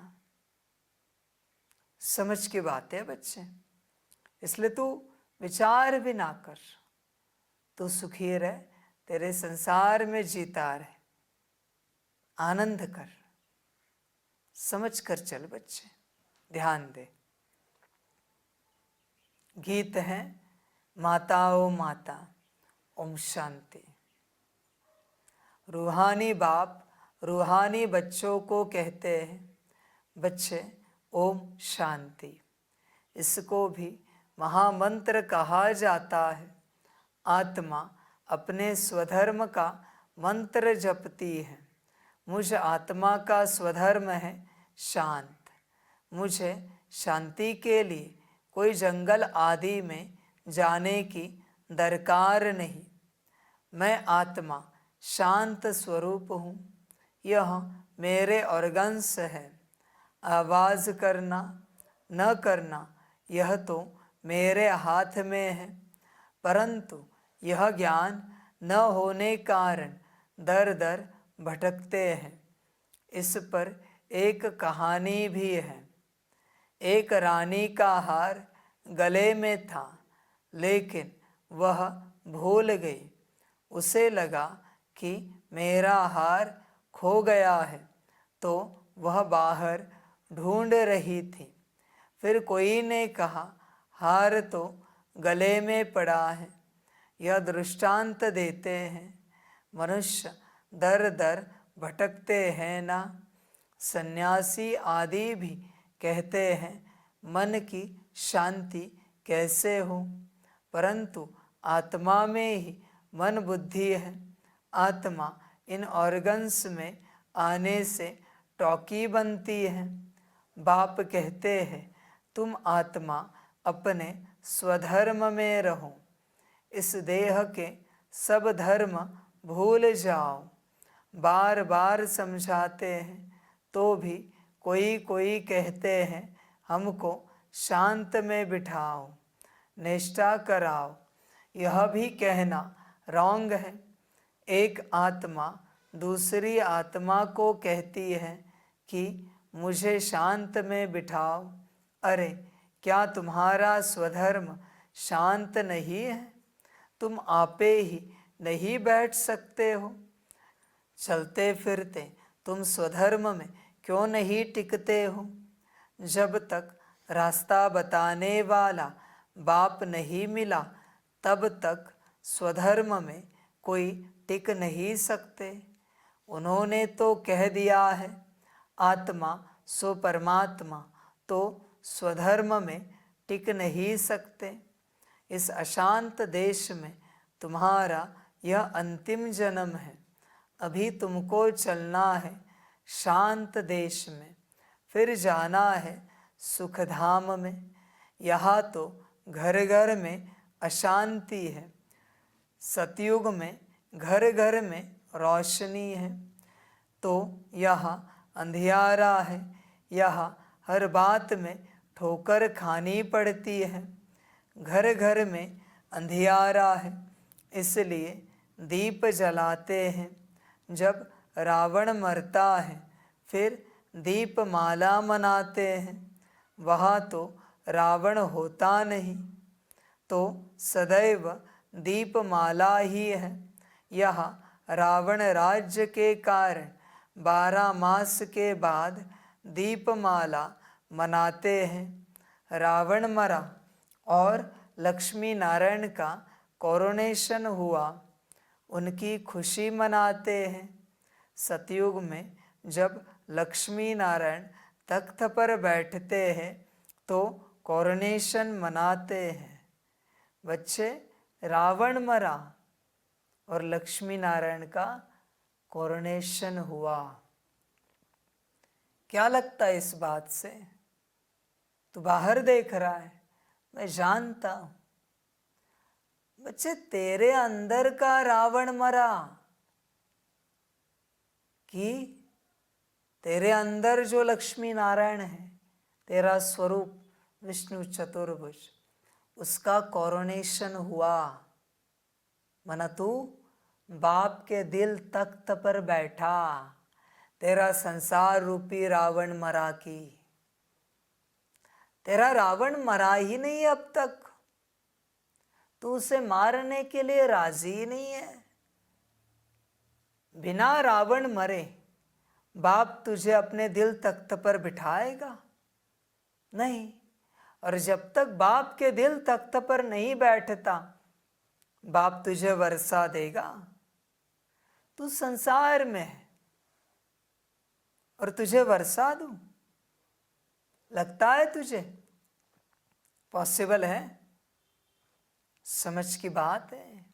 समझ की बात है बच्चे, इसलिए तू विचार भी ना कर, तू सुखी रह, तेरे संसार में जीता रहे, आनंद कर, समझ कर चल बच्चे, ध्यान दे। गीत है माता ओ माता, ओम शांति। रूहानी बाप रूहानी बच्चों को कहते हैं, बच्चे ओम शांति। इसको भी महामंत्र कहा जाता है। आत्मा अपने स्वधर्म का मंत्र जपती है। मुझ आत्मा का स्वधर्म है शांत। मुझे शांति के लिए कोई जंगल आदि में जाने की दरकार नहीं। मैं आत्मा शांत स्वरूप हूँ। यह मेरे ऑर्गन्स है। आवाज़ करना न करना यह तो मेरे हाथ में है, परंतु यह ज्ञान न होने कारण दर दर भटकते हैं। इस पर एक कहानी भी है। एक रानी का हार गले में था, लेकिन वह भूल गई। उसे लगा कि मेरा हार खो गया है, तो वह बाहर ढूंढ रही थी। फिर कोई ने कहा, हार तो गले में पड़ा है। यह दृष्टांत देते हैं, मनुष्य दर दर भटकते हैं ना। सन्यासी आदि भी कहते हैं, मन की शांति कैसे हो, परंतु आत्मा में ही मन बुद्धि है। आत्मा इन ऑर्गन्स में आने से टॉकी बनती है। बाप कहते हैं, तुम आत्मा अपने स्वधर्म में रहो, इस देह के सब धर्म भूल जाओ। बार बार समझाते हैं तो भी कोई कोई कहते हैं, हमको शांत में बिठाओ, निष्ठा कराओ। यह भी कहना रॉन्ग है। एक आत्मा दूसरी आत्मा को कहती है कि मुझे शांत में बिठाओ। अरे, क्या तुम्हारा स्वधर्म शांत नहीं है? तुम आपे ही नहीं बैठ सकते हो? चलते फिरते तुम स्वधर्म में क्यों नहीं टिकते हो? जब तक रास्ता बताने वाला बाप नहीं मिला, तब तक स्वधर्म में कोई टिक नहीं सकते। उन्होंने तो कह दिया है, आत्मा सो परमात्मा, तो स्वधर्म में टिक नहीं सकते। इस अशांत देश में तुम्हारा यह अंतिम जन्म है। अभी तुमको चलना है शांत देश में, फिर जाना है सुखधाम में। यहाँ तो घर घर में अशांति है। सतयुग में घर घर में रोशनी है, तो यहाँ अंधियारा है। यहाँ हर बात में ठोकर खानी पड़ती है। घर घर में अंधियारा है, इसलिए दीप जलाते हैं। जब रावण मरता है, फिर दीपमाला मनाते हैं। वहाँ तो रावण होता नहीं, तो सदैव दीपमाला ही है। यहाँ रावण राज्य के कारण 12 मास के बाद दीपमाला मनाते हैं। रावण मरा और लक्ष्मी नारायण का कोरोनेशन हुआ, उनकी खुशी मनाते हैं। सतयुग में जब लक्ष्मी नारायण तख्त पर बैठते हैं तो कोरोनेशन मनाते हैं। बच्चे, रावण मरा और लक्ष्मी नारायण का कोरोनेशन हुआ। क्या लगता है इस बात से? तू बाहर देख रहा है, मैं जानता हूं। बच्चे, तेरे अंदर का रावण मरा कि तेरे अंदर जो लक्ष्मी नारायण है, तेरा स्वरूप विष्णु चतुर्भुज, उसका कोरोनेशन हुआ। मना तू बाप के दिल तख्त पर बैठा, तेरा संसार रूपी रावण मरा की। तेरा रावण मरा ही नहीं अब तक, तू उसे मारने के लिए राजी नहीं है। बिना रावण मरे बाप तुझे अपने दिल तख्त पर बिठाएगा? नहीं। और जब तक बाप के दिल तख्त पर नहीं बैठता, बाप तुझे वर्षा देगा? तू संसार में है और तुझे वर्षा दूं? लगता है तुझे पॉसिबल है? समझ की बात है।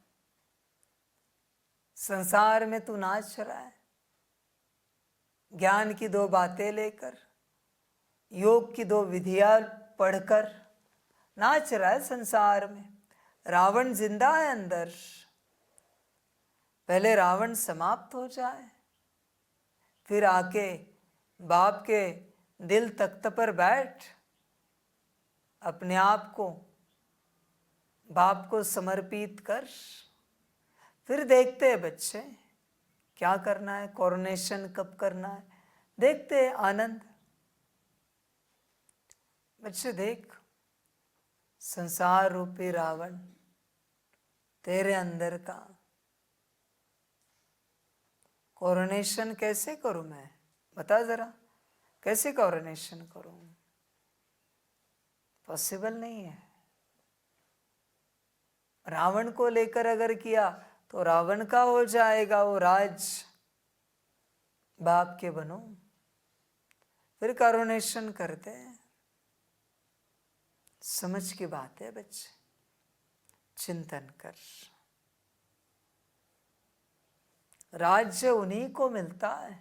संसार में तू नाच रहा है, ज्ञान की 2 बातें लेकर, योग की 2 विधियां पढ़कर नाच रहा है संसार में। रावण जिंदा है अंदर। पहले रावण समाप्त हो जाए, फिर आके बाप के दिल तख्त पर बैठ, अपने आप को बाप को समर्पित कर, फिर देखते हैं बच्चे क्या करना है, कोरोनेशन कब करना है, देखते हैं आनंद। बच्चे देख, संसार रूपी रावण तेरे अंदर का कोरोनेशन कैसे करूं मैं, बता जरा, कैसे कोरोनेशन करूं? पॉसिबल नहीं है। रावण को लेकर अगर किया तो रावण का हो जाएगा वो राज, बाप के बनो, फिर कोरोनेशन करते हैं। समझ की बात है बच्चे, चिंतन कर। राज्य उन्हीं को मिलता है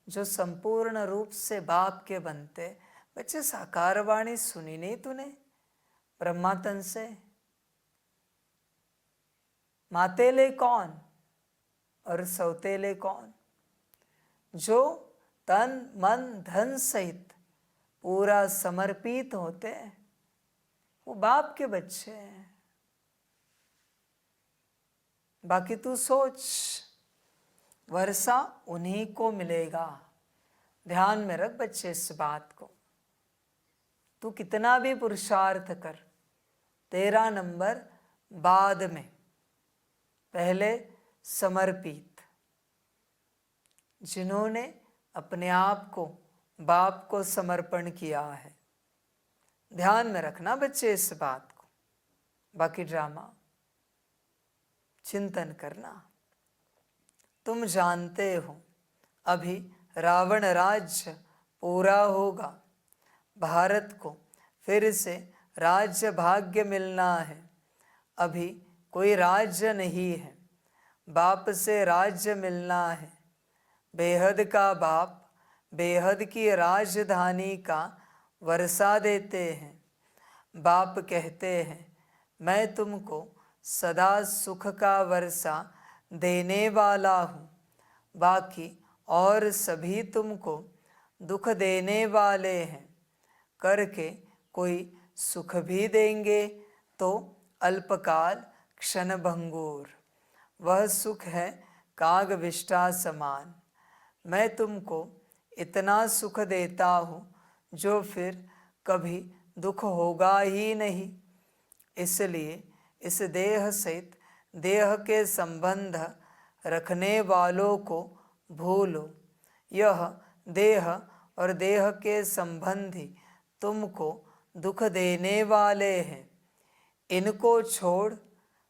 जो संपूर्ण रूप से बाप के बनते। बच्चे साकार वाणी सुनी नहीं तूने ब्रह्मातन से? मातेले कौन और सौतेले कौन? जो तन मन धन सहित पूरा समर्पित होते हैं वो बाप के बच्चे हैं। बाकी तू सोच, वर्षा उन्हीं को मिलेगा। ध्यान में रख बच्चे इस बात को। तू कितना भी पुरुषार्थ कर, तेरा नंबर बाद में, पहले समर्पित। जिन्होंने अपने आप को बाप को समर्पण किया है, ध्यान में रखना बच्चे इस बात को। बाकी ड्रामा चिंतन करना। तुम जानते हो अभी रावण राज्य पूरा होगा, भारत को फिर से राज्य भाग्य मिलना है। अभी कोई राज्य नहीं है, बाप से राज्य मिलना है। बेहद का बाप बेहद की राजधानी का वर्षा देते हैं। बाप कहते हैं मैं तुमको सदा सुख का वर्षा देने वाला हूँ, बाकी और सभी तुमको दुख देने वाले हैं। करके कोई सुख भी देंगे तो अल्पकाल क्षणभंगुर, वह सुख है कागविष्ठा समान। मैं तुमको इतना सुख देता हूँ जो फिर कभी दुख होगा ही नहीं। इसलिए इस देह सहित देह के संबंध रखने वालों को भूलो। यह देह और देह के संबंधी तुमको दुख देने वाले हैं। इनको छोड़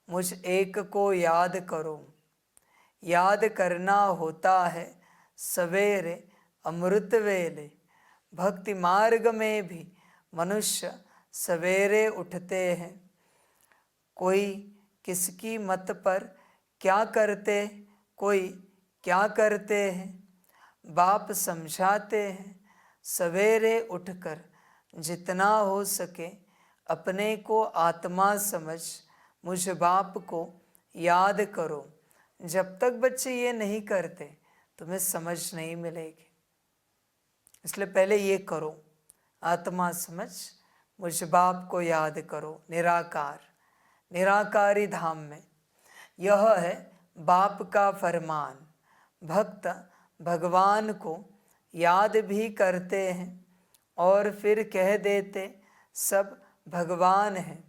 मुझ एक को याद करो। याद करना होता है सवेरे अमृत वेले। भक्ति मार्ग में भी मनुष्य सवेरे उठते हैं। कोई किसकी मत पर क्या करते, कोई क्या करते हैं, बाप समझाते हैं। सवेरे उठकर जितना हो सके अपने को आत्मा समझ मुझ बाप को याद करो। जब तक बच्चे ये नहीं करते तुम्हें समझ नहीं मिलेगी। इसलिए पहले ये करो, आत्मा समझ मुझ बाप को याद करो। निराकार निराकारी धाम में यह है बाप का फरमान। भक्त भगवान को याद भी करते हैं और फिर कह देते सब भगवान हैं।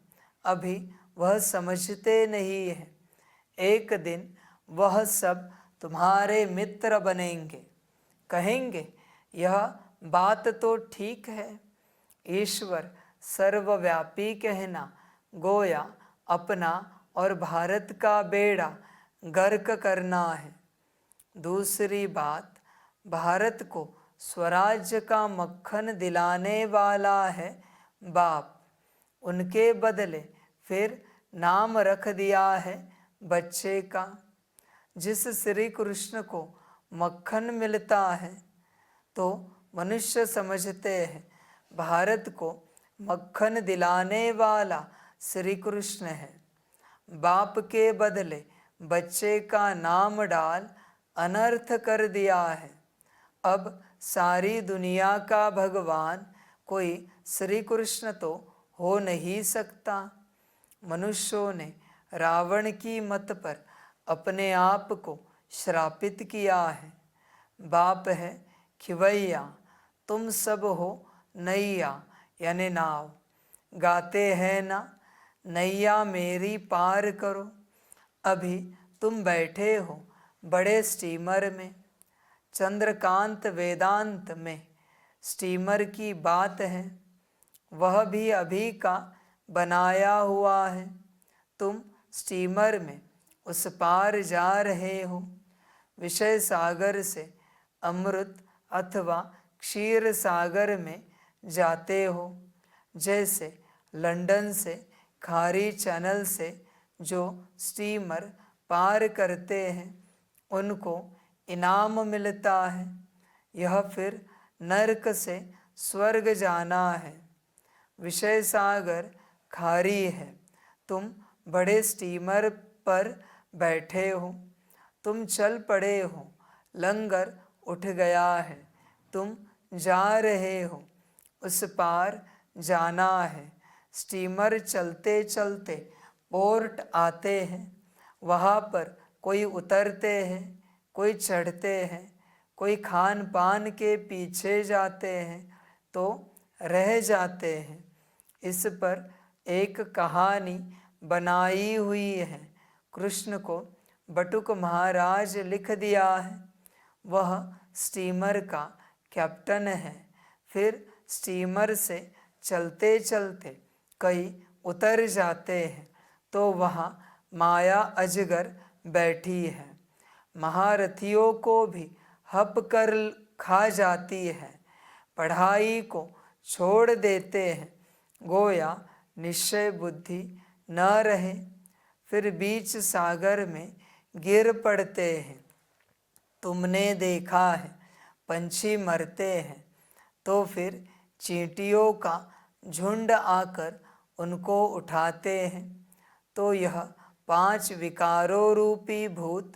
अभी वह समझते नहीं है, एक दिन वह सब तुम्हारे मित्र बनेंगे। कहेंगे यह बात तो ठीक है, ईश्वर सर्वव्यापी कहना गोया अपना और भारत का बेड़ा गर्क करना है। दूसरी बात, भारत को स्वराज्य का मक्खन दिलाने वाला है बाप। उनके बदले फिर नाम रख दिया है बच्चे का। जिस श्री कृष्ण को मक्खन मिलता है तो मनुष्य समझते हैं भारत को मक्खन दिलाने वाला श्री कृष्ण है। बाप के बदले बच्चे का नाम डाल अनर्थ कर दिया है। अब सारी दुनिया का भगवान कोई श्री कृष्ण तो हो नहीं सकता। मनुष्यों ने रावण की मत पर अपने आप को श्रापित किया है। बाप है खिवैया, तुम सब हो नैया यानी नाव। गाते हैं ना नैया मेरी पार करो। अभी तुम बैठे हो बड़े स्टीमर में। चंद्रकांत वेदांत में स्टीमर की बात है, वह भी अभी का बनाया हुआ है। तुम स्टीमर में उस पार जा रहे हो। विषय सागर से अमृत अथवा क्षीर सागर में जाते हो। जैसे लंदन से खारी चैनल से जो स्टीमर पार करते हैं उनको इनाम मिलता है। यह फिर नरक से स्वर्ग जाना है। विषय सागर खारी है, तुम बड़े स्टीमर पर बैठे हो। तुम चल पड़े हो, लंगर उठ गया है, तुम जा रहे हो, उस पार जाना है। स्टीमर चलते चलते पोर्ट आते हैं, वहाँ पर कोई उतरते हैं, कोई चढ़ते हैं, कोई खान पान के पीछे जाते हैं तो रह जाते हैं। इस पर एक कहानी बनाई हुई है। कृष्ण को बटुक महाराज लिख दिया है। वह स्टीमर का कैप्टन है। फिर स्टीमर से चलते चलते कई उतर जाते हैं तो वहाँ माया अजगर बैठी है। महारथियों को भी हप कर खा जाती है। पढ़ाई को छोड़ देते हैं, गोया निश्चय बुद्धि न रहे। फिर बीच सागर में गिर पड़ते हैं। तुमने देखा है पंछी मरते हैं तो फिर चींटियों का झुंड आकर उनको उठाते हैं। तो यह 5 विकारों रूपी भूत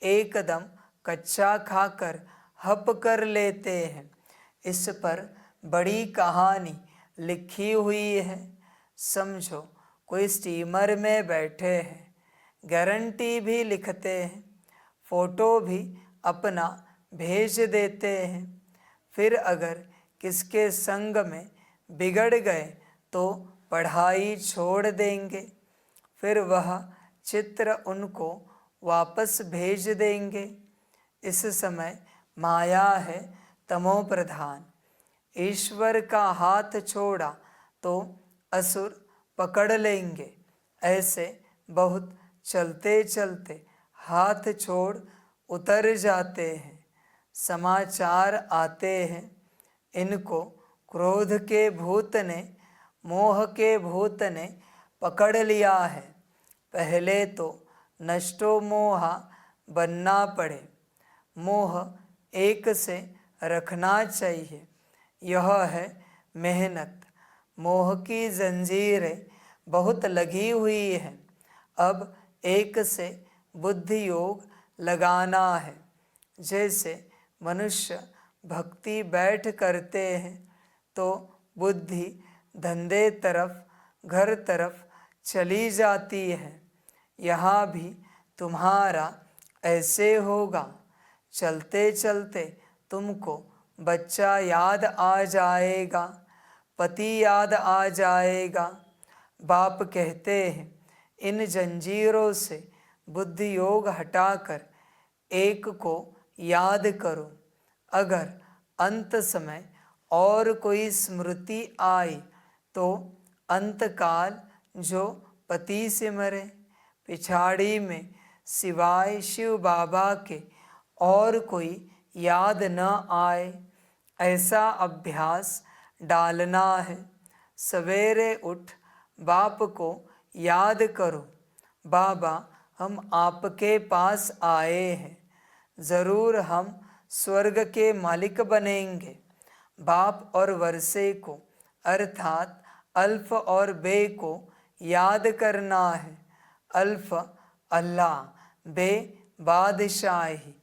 एकदम कच्चा खाकर हप कर लेते हैं। इस पर बड़ी कहानी लिखी हुई है। समझो कोई स्टीमर में बैठे हैं, गारंटी भी लिखते हैं, फ़ोटो भी अपना भेज देते हैं। फिर अगर किसके संग में बिगड़ गए तो पढ़ाई छोड़ देंगे। फिर वह चित्र उनको वापस भेज देंगे। इस समय माया है तमो प्रधान। ईश्वर का हाथ छोड़ा तो असुर पकड़ लेंगे। ऐसे बहुत चलते चलते हाथ छोड़ उतर जाते हैं। समाचार आते हैं, इनको क्रोध के भूत ने, मोह के भूत ने पकड़ लिया है। पहले तो नष्टो मोहा बनना पड़े। मोह एक से रखना चाहिए, यह है मेहनत। मोह की जंजीरें बहुत लगी हुई हैं। अब एक से बुद्धि योग लगाना है। जैसे मनुष्य भक्ति बैठ करते हैं तो बुद्धि धंधे तरफ, घर तरफ चली जाती है। यहाँ भी तुम्हारा ऐसे होगा। चलते चलते तुमको बच्चा याद आ जाएगा, पति याद आ जाएगा। बाप कहते हैं इन जंजीरों से बुद्धि योग हटाकर एक को याद करो। अगर अंत समय और कोई स्मृति आई तो अंतकाल जो पति से मरे, पिछाड़ी में सिवाय शिव बाबा के और कोई याद न आए, ऐसा अभ्यास डालना है। सवेरे उठ बाप को याद करो, बाबा हम आपके पास आए हैं, ज़रूर हम स्वर्ग के मालिक बनेंगे। बाप और वर्षे को अर्थात अल्फ और बे को याद करना है। अल्फ अल्लाह, बे बादशाही,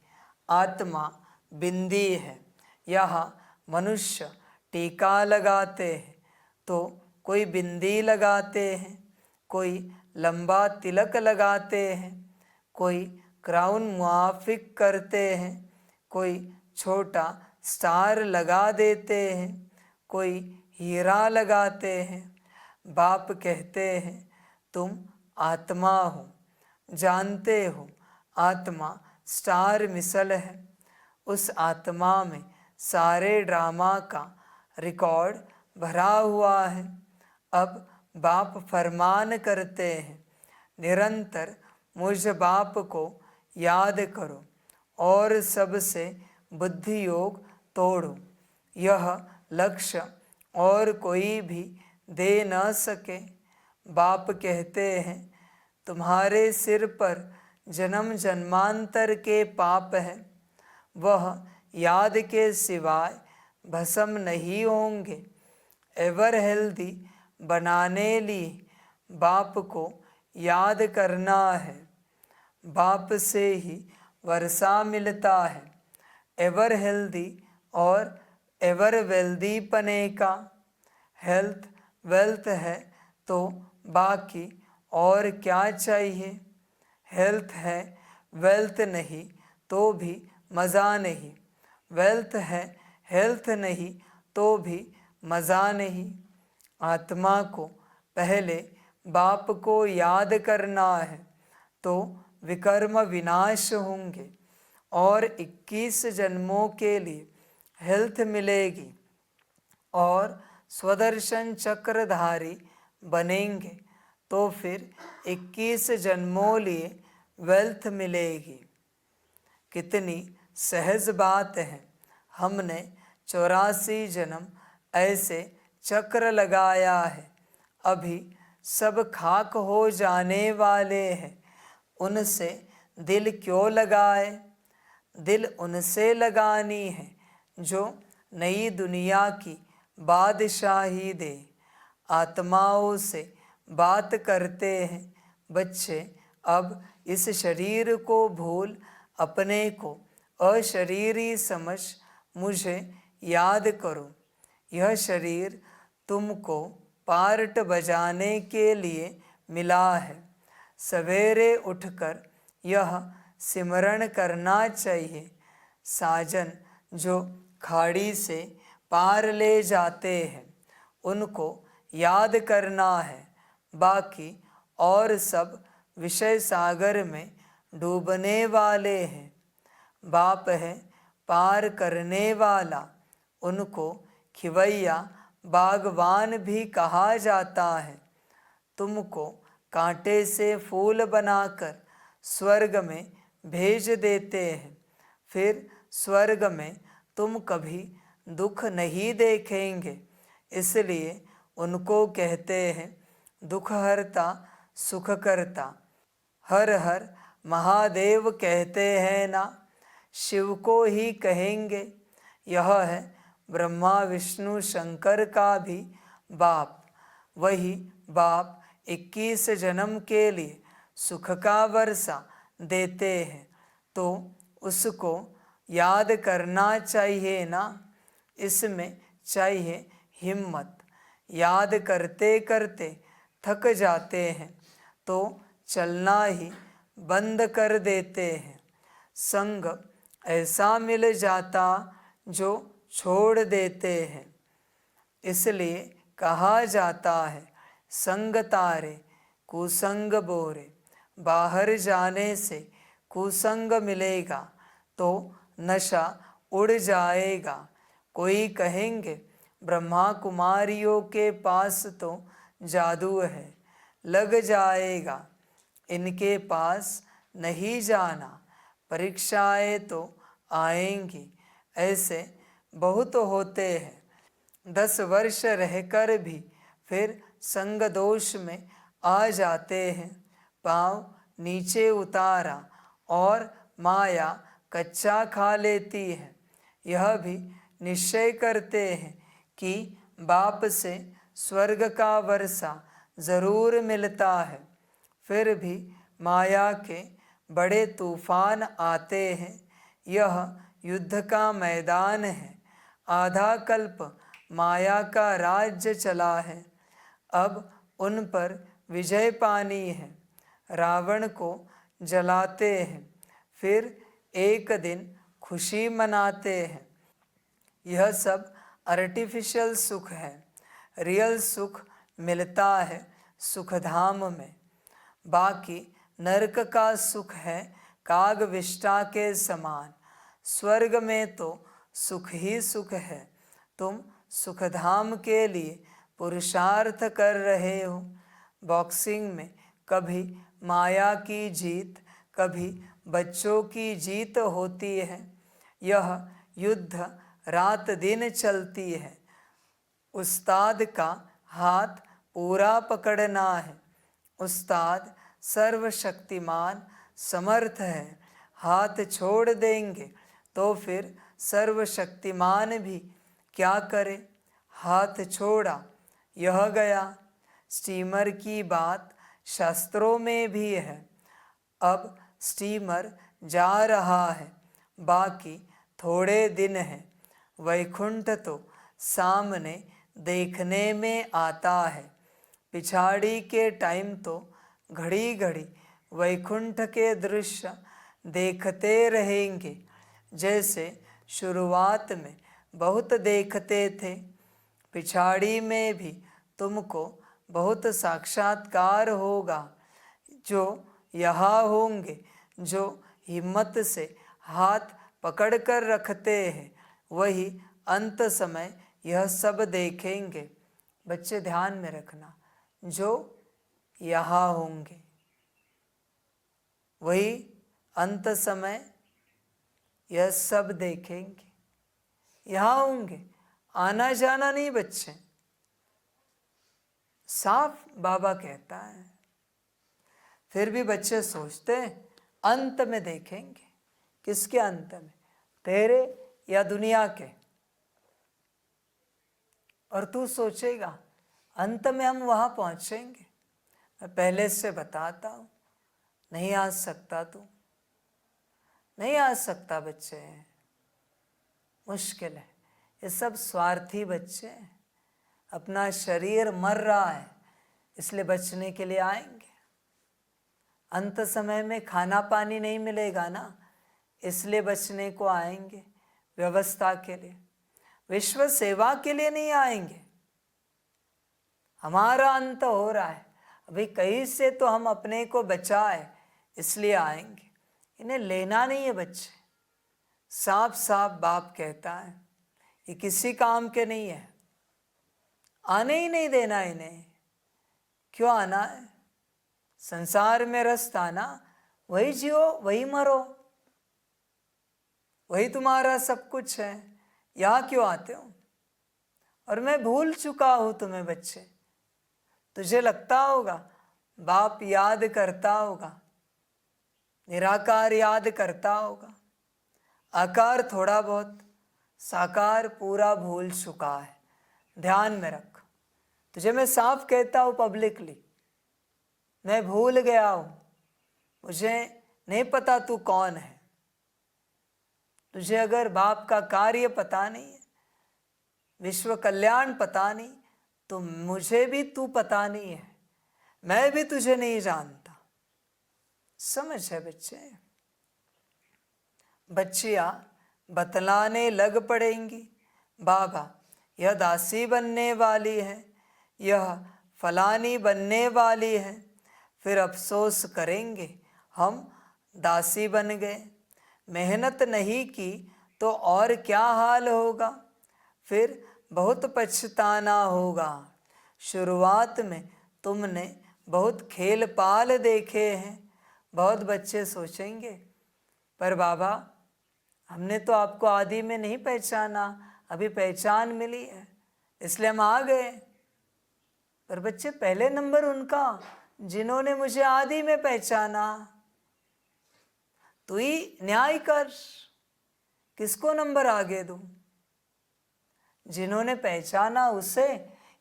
आत्मा बिंदी है। यहाँ मनुष्य टीका लगाते हैं तो कोई बिंदी लगाते हैं, कोई लंबा तिलक लगाते हैं, कोई क्राउन मुआफिक करते हैं, कोई छोटा स्टार लगा देते हैं, कोई हीरा लगाते हैं। बाप कहते हैं तुम आत्मा हो, जानते हो आत्मा स्टार मिसल है। उस आत्मा में सारे ड्रामा का रिकॉर्ड भरा हुआ है। अब बाप फरमान करते हैं, निरंतर मुझ बाप को याद करो और सबसे बुद्धि योग तोड़ो। यह लक्ष्य और कोई भी दे न सके। बाप कहते हैं तुम्हारे सिर पर जन्म जन्मांतर के पाप हैं, वह याद के सिवाय भस्म नहीं होंगे। एवर हेल्दी बनाने लिए बाप को याद करना है। बाप से ही वर्षा मिलता है, एवर हेल्दी और एवर वेल्दी पने का। हेल्थ वेल्थ है तो बाकी और क्या चाहिए। हेल्थ है वेल्थ नहीं तो भी मज़ा नहीं, वेल्थ है हेल्थ नहीं तो भी मज़ा नहीं। आत्मा को पहले बाप को याद करना है तो विकर्म विनाश होंगे और 21 जन्मों के लिए हेल्थ मिलेगी और स्वदर्शन चक्रधारी बनेंगे तो फिर 21 जन्मों लिए वेल्थ मिलेगी। कितनी सहज बात है, हमने 84 जन्म ऐसे चक्र लगाया है। अभी सब खाक हो जाने वाले हैं, उनसे दिल क्यों लगाए। दिल उनसे लगानी है जो नई दुनिया की बादशाही दे। आत्माओं से बात करते हैं बच्चे, अब इस शरीर को भूल अपने को अशरीरी समझ मुझे याद करो। यह शरीर तुमको पार्ट बजाने के लिए मिला है। सवेरे उठकर यह सिमरण करना चाहिए, साजन जो खाड़ी से पार ले जाते हैं उनको याद करना है। बाकी और सब विषय सागर में डूबने वाले हैं। बाप है पार करने वाला, उनको खिवैया बागवान भी कहा जाता है। तुमको कांटे से फूल बनाकर स्वर्ग में भेज देते हैं, फिर स्वर्ग में तुम कभी दुख नहीं देखेंगे, इसलिए उनको कहते हैं दुख हरता सुख करता। हर हर महादेव कहते हैं ना, शिव को ही कहेंगे। यह है ब्रह्मा विष्णु शंकर का भी बाप। वही बाप 21 जन्म के लिए सुख का वर्षा देते हैं, तो उसको याद करना चाहिए ना। इसमें चाहिए हिम्मत। याद करते करते थक जाते हैं तो चलना ही बंद कर देते हैं। संग ऐसा मिल जाता जो छोड़ देते हैं। इसलिए कहा जाता है संग तारे कुसंग बोरे। बाहर जाने से कुसंग मिलेगा तो नशा उड़ जाएगा। कोई कहेंगे ब्रह्मा कुमारियों के पास तो जादू है, लग जाएगा। इनके पास नहीं जाना, परीक्षाएं तो आएंगी। ऐसे बहुत होते हैं। 10 वर्ष रहकर भी फिर संग दोष में आ जाते हैं। पाँव नीचे उतारा और माया कच्चा खा लेती है। यह भी निश्चय करते हैं कि बाप से स्वर्ग का वर्षा जरूर मिलता है, फिर भी माया के बड़े तूफान आते हैं। यह युद्ध का मैदान है। आधा कल्प माया का राज्य चला है, अब उन पर विजय पानी है। रावण को जलाते हैं, फिर एक दिन खुशी मनाते हैं। यह सब आर्टिफिशियल सुख है। रियल सुख मिलता है सुखधाम में। बाकी नरक का सुख है कागविष्ठा के समान। स्वर्ग में तो सुख ही सुख है। तुम सुखधाम के लिए पुरुषार्थ कर रहे हो। बॉक्सिंग में कभी माया की जीत, कभी बच्चों की जीत होती है। यह युद्ध रात दिन चलती है। उस्ताद का हाथ पूरा पकड़ना है। उस्ताद सर्वशक्तिमान समर्थ है। हाथ छोड़ देंगे तो फिर सर्वशक्तिमान भी क्या करे। हाथ छोड़ा, यह गया। स्टीमर की बात शास्त्रों में भी है। अब स्टीमर जा रहा है, बाकी थोड़े दिन हैं। वैकुंठ तो सामने देखने में आता है। पिछाड़ी के टाइम तो घड़ी घड़ी वैकुंठ के दृश्य देखते रहेंगे। जैसे शुरुआत में बहुत देखते थे, पिछाड़ी में भी तुमको बहुत साक्षात्कार होगा। जो यहाँ होंगे, जो हिम्मत से हाथ पकड़ कर रखते हैं, वही अंत समय यह सब देखेंगे। बच्चे ध्यान में रखना, जो यहाँ होंगे वही अंत समय यह सब देखेंगे। यहाँ होंगे, आना जाना नहीं बच्चे, साफ बाबा कहता है। फिर भी बच्चे सोचते हैं अंत में देखेंगे। किसके अंत में? तेरे या दुनिया के? और तू सोचेगा अंत में हम वहाँ पहुँचेंगे। मैं पहले से बताता हूँ, नहीं आ सकता तू, नहीं आ सकता बच्चे, मुश्किल है। ये सब स्वार्थी बच्चे हैं। अपना शरीर मर रहा है, इसलिए बचने के लिए आएंगे। अंत समय में खाना पानी नहीं मिलेगा ना, इसलिए बचने को आएंगे। व्यवस्था के लिए, विश्व सेवा के लिए नहीं आएंगे। हमारा अंत हो रहा है, अभी कहीं से तो हम अपने को बचाए, इसलिए आएंगे। इन्हें लेना नहीं है बच्चे, साफ साफ बाप कहता है। ये किसी काम के नहीं है, आने ही नहीं देना इन्हें। क्यों आना है? संसार में रस था ना, वही जियो, वही मरो, वही तुम्हारा सब कुछ है। यहाँ क्यों आते हो? और मैं भूल चुका हूँ तुम्हें बच्चे। तुझे लगता होगा बाप याद करता होगा, निराकार याद करता होगा, आकार थोड़ा बहुत, साकार पूरा भूल चुका है। ध्यान में रख, तुझे मैं साफ कहता हूँ पब्लिकली, मैं भूल गया हूँ। मुझे नहीं पता तू कौन है। तुझे अगर बाप का कार्य पता नहीं है, विश्व कल्याण पता नहीं, तो मुझे भी तू पता नहीं है, मैं भी तुझे नहीं जानता। समझ है बच्चे? बच्चियाँ बतलाने लग पड़ेंगी, बाबा यह दासी बनने वाली है, यह फलानी बनने वाली है। फिर अफसोस करेंगे हम दासी बन गए, मेहनत नहीं की तो और क्या हाल होगा। फिर बहुत पछताना होगा। शुरुआत में तुमने बहुत खेल पाल देखे हैं। बहुत बच्चे सोचेंगे, पर बाबा हमने तो आपको आदि में नहीं पहचाना, अभी पहचान मिली है, इसलिए हम आ गए। पर बच्चे पहले नंबर उनका जिन्होंने मुझे आदि में पहचाना। तू ही न्याय कर, किसको नंबर आगे दूं? जिन्होंने पहचाना उसे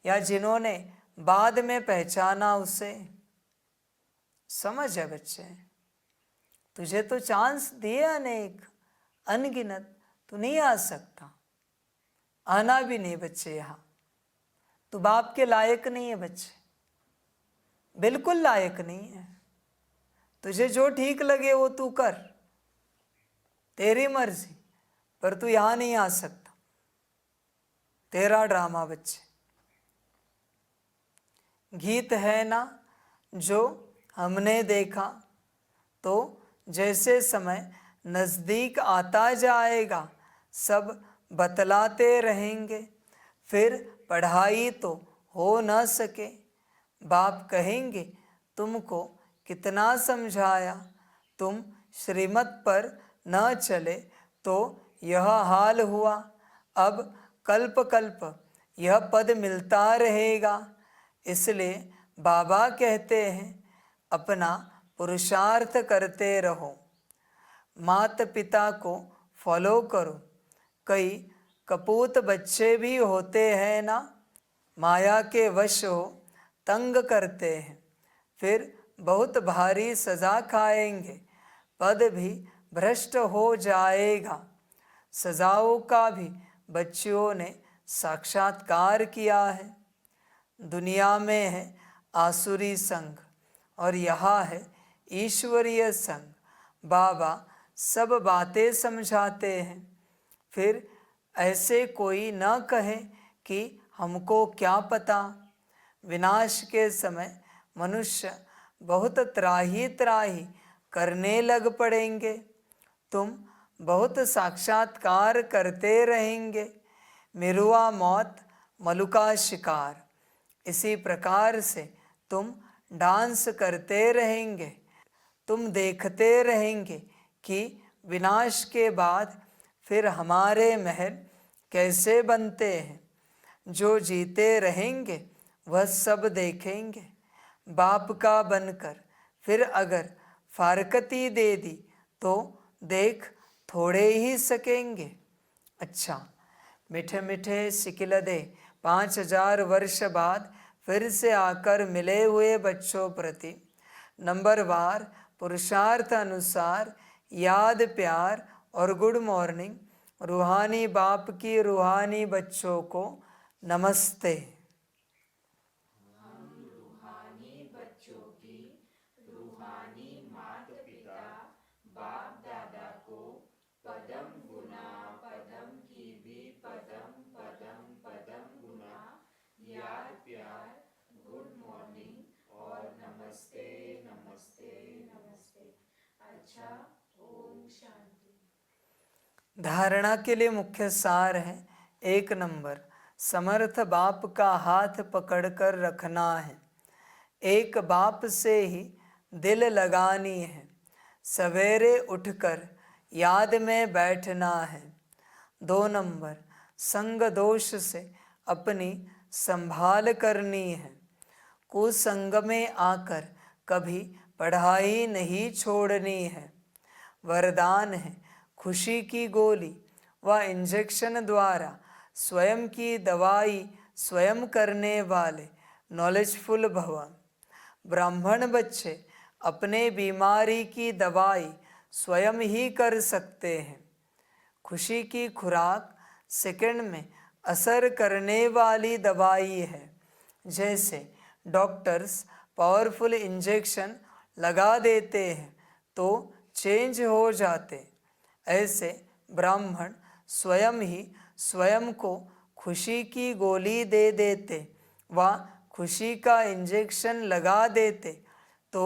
या जिन्होंने बाद में पहचाना उसे? समझ है बच्चे? तुझे तो चांस दिए अनेक, अनगिनत, तू नहीं आ सकता, आना भी नहीं बच्चे। यहाँ तू बाप के लायक नहीं है बच्चे, बिल्कुल लायक नहीं है। तुझे जो ठीक लगे वो तू कर, तेरी मर्जी, पर तू यहाँ नहीं आ सकता, तेरा ड्रामा बच्चे। गीत है ना जो हमने देखा, तो जैसे समय नज़दीक आता जाएगा सब बतलाते रहेंगे, फिर पढ़ाई तो हो न सके, बाप कहेंगे तुमको कितना समझाया, तुम श्रीमत पर न चले तो यह हाल हुआ, अब कल्प कल्प यह पद मिलता रहेगा। इसलिए बाबा कहते हैं अपना पुरुषार्थ करते रहो, माता पिता को फॉलो करो। कई कपूत बच्चे भी होते हैं ना, माया के वश हो तंग करते हैं, फिर बहुत भारी सज़ा खाएंगे, पद भी भ्रष्ट हो जाएगा। सजाओं का भी बच्चों ने साक्षात्कार किया है। दुनिया में है आसुरी संग और यहाँ है ईश्वरीय संग। बाबा सब बातें समझाते हैं, फिर ऐसे कोई न कहे कि हमको क्या पता। विनाश के समय मनुष्य बहुत त्राही त्राही करने लग पड़ेंगे, तुम बहुत साक्षात्कार करते रहेंगे। मिरुआ मौत मलुका शिकार, इसी प्रकार से तुम डांस करते रहेंगे। तुम देखते रहेंगे कि विनाश के बाद फिर हमारे महल कैसे बनते हैं। जो जीते रहेंगे वह सब देखेंगे। बाप का बनकर फिर अगर फारकती दे दी तो देख थोड़े ही सकेंगे। अच्छा, मीठे मीठे सिकिलदे 5000 वर्ष बाद फिर से आकर मिले हुए बच्चों प्रति नंबरवार पुरुषार्थ अनुसार याद, प्यार और गुड मॉर्निंग। रूहानी बाप की रूहानी बच्चों को नमस्ते। धारणा के लिए मुख्य सार है। 1 नंबर, समर्थ बाप का हाथ पकड़कर रखना है। एक बाप से ही दिल लगानी है। सवेरे उठकर याद में बैठना है। 2 नंबर, संग दोष से अपनी संभाल करनी है। कुसंग में आकर कभी पढ़ाई नहीं छोड़नी है। वरदान है खुशी की गोली व इंजेक्शन द्वारा स्वयं की दवाई स्वयं करने वाले नॉलेजफुल भव। ब्राह्मण बच्चे अपने बीमारी की दवाई स्वयं ही कर सकते हैं। खुशी की खुराक सेकंड में असर करने वाली दवाई है। जैसे डॉक्टर्स पावरफुल इंजेक्शन लगा देते हैं तो चेंज हो जाते, ऐसे ब्राह्मण स्वयं ही स्वयं को खुशी की गोली दे देते व खुशी का इंजेक्शन लगा देते तो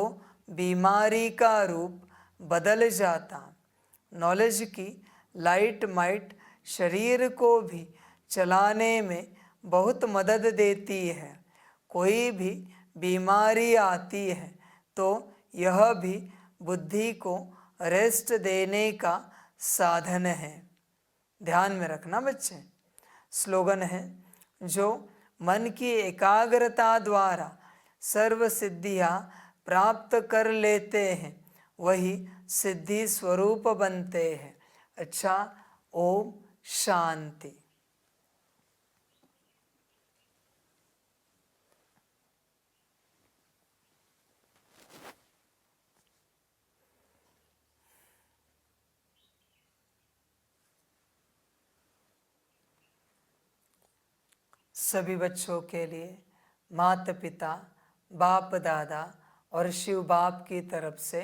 बीमारी का रूप बदल जाता। नॉलेज की लाइट माइट शरीर को भी चलाने में बहुत मदद देती है। कोई भी बीमारी आती है तो यह भी बुद्धि को रेस्ट देने का साधन है। ध्यान में रखना बच्चे। स्लोगन है, जो मन की एकाग्रता द्वारा सर्व सिद्धियाँ प्राप्त कर लेते हैं वही सिद्धि स्वरूप बनते हैं। अच्छा, ओम शांति। सभी बच्चों के लिए माता पिता, बाप दादा और शिव बाप की तरफ से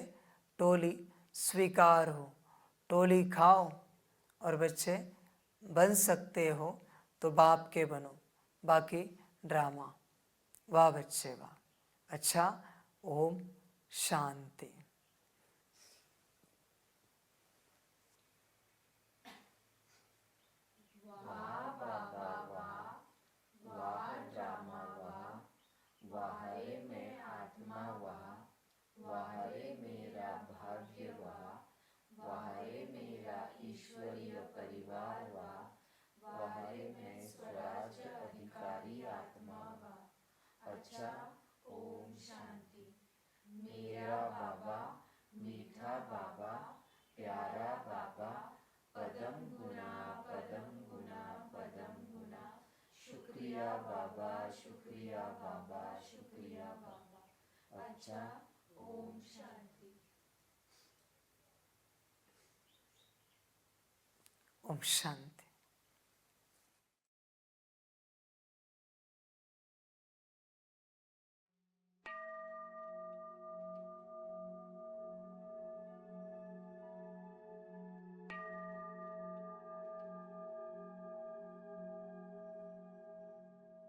टोली स्वीकार हो। टोली खाओ और बच्चे बन सकते हो तो बाप के बनो, बाकी ड्रामा। वाह बच्चे वाह। अच्छा, ओम शांति। ओम शांति।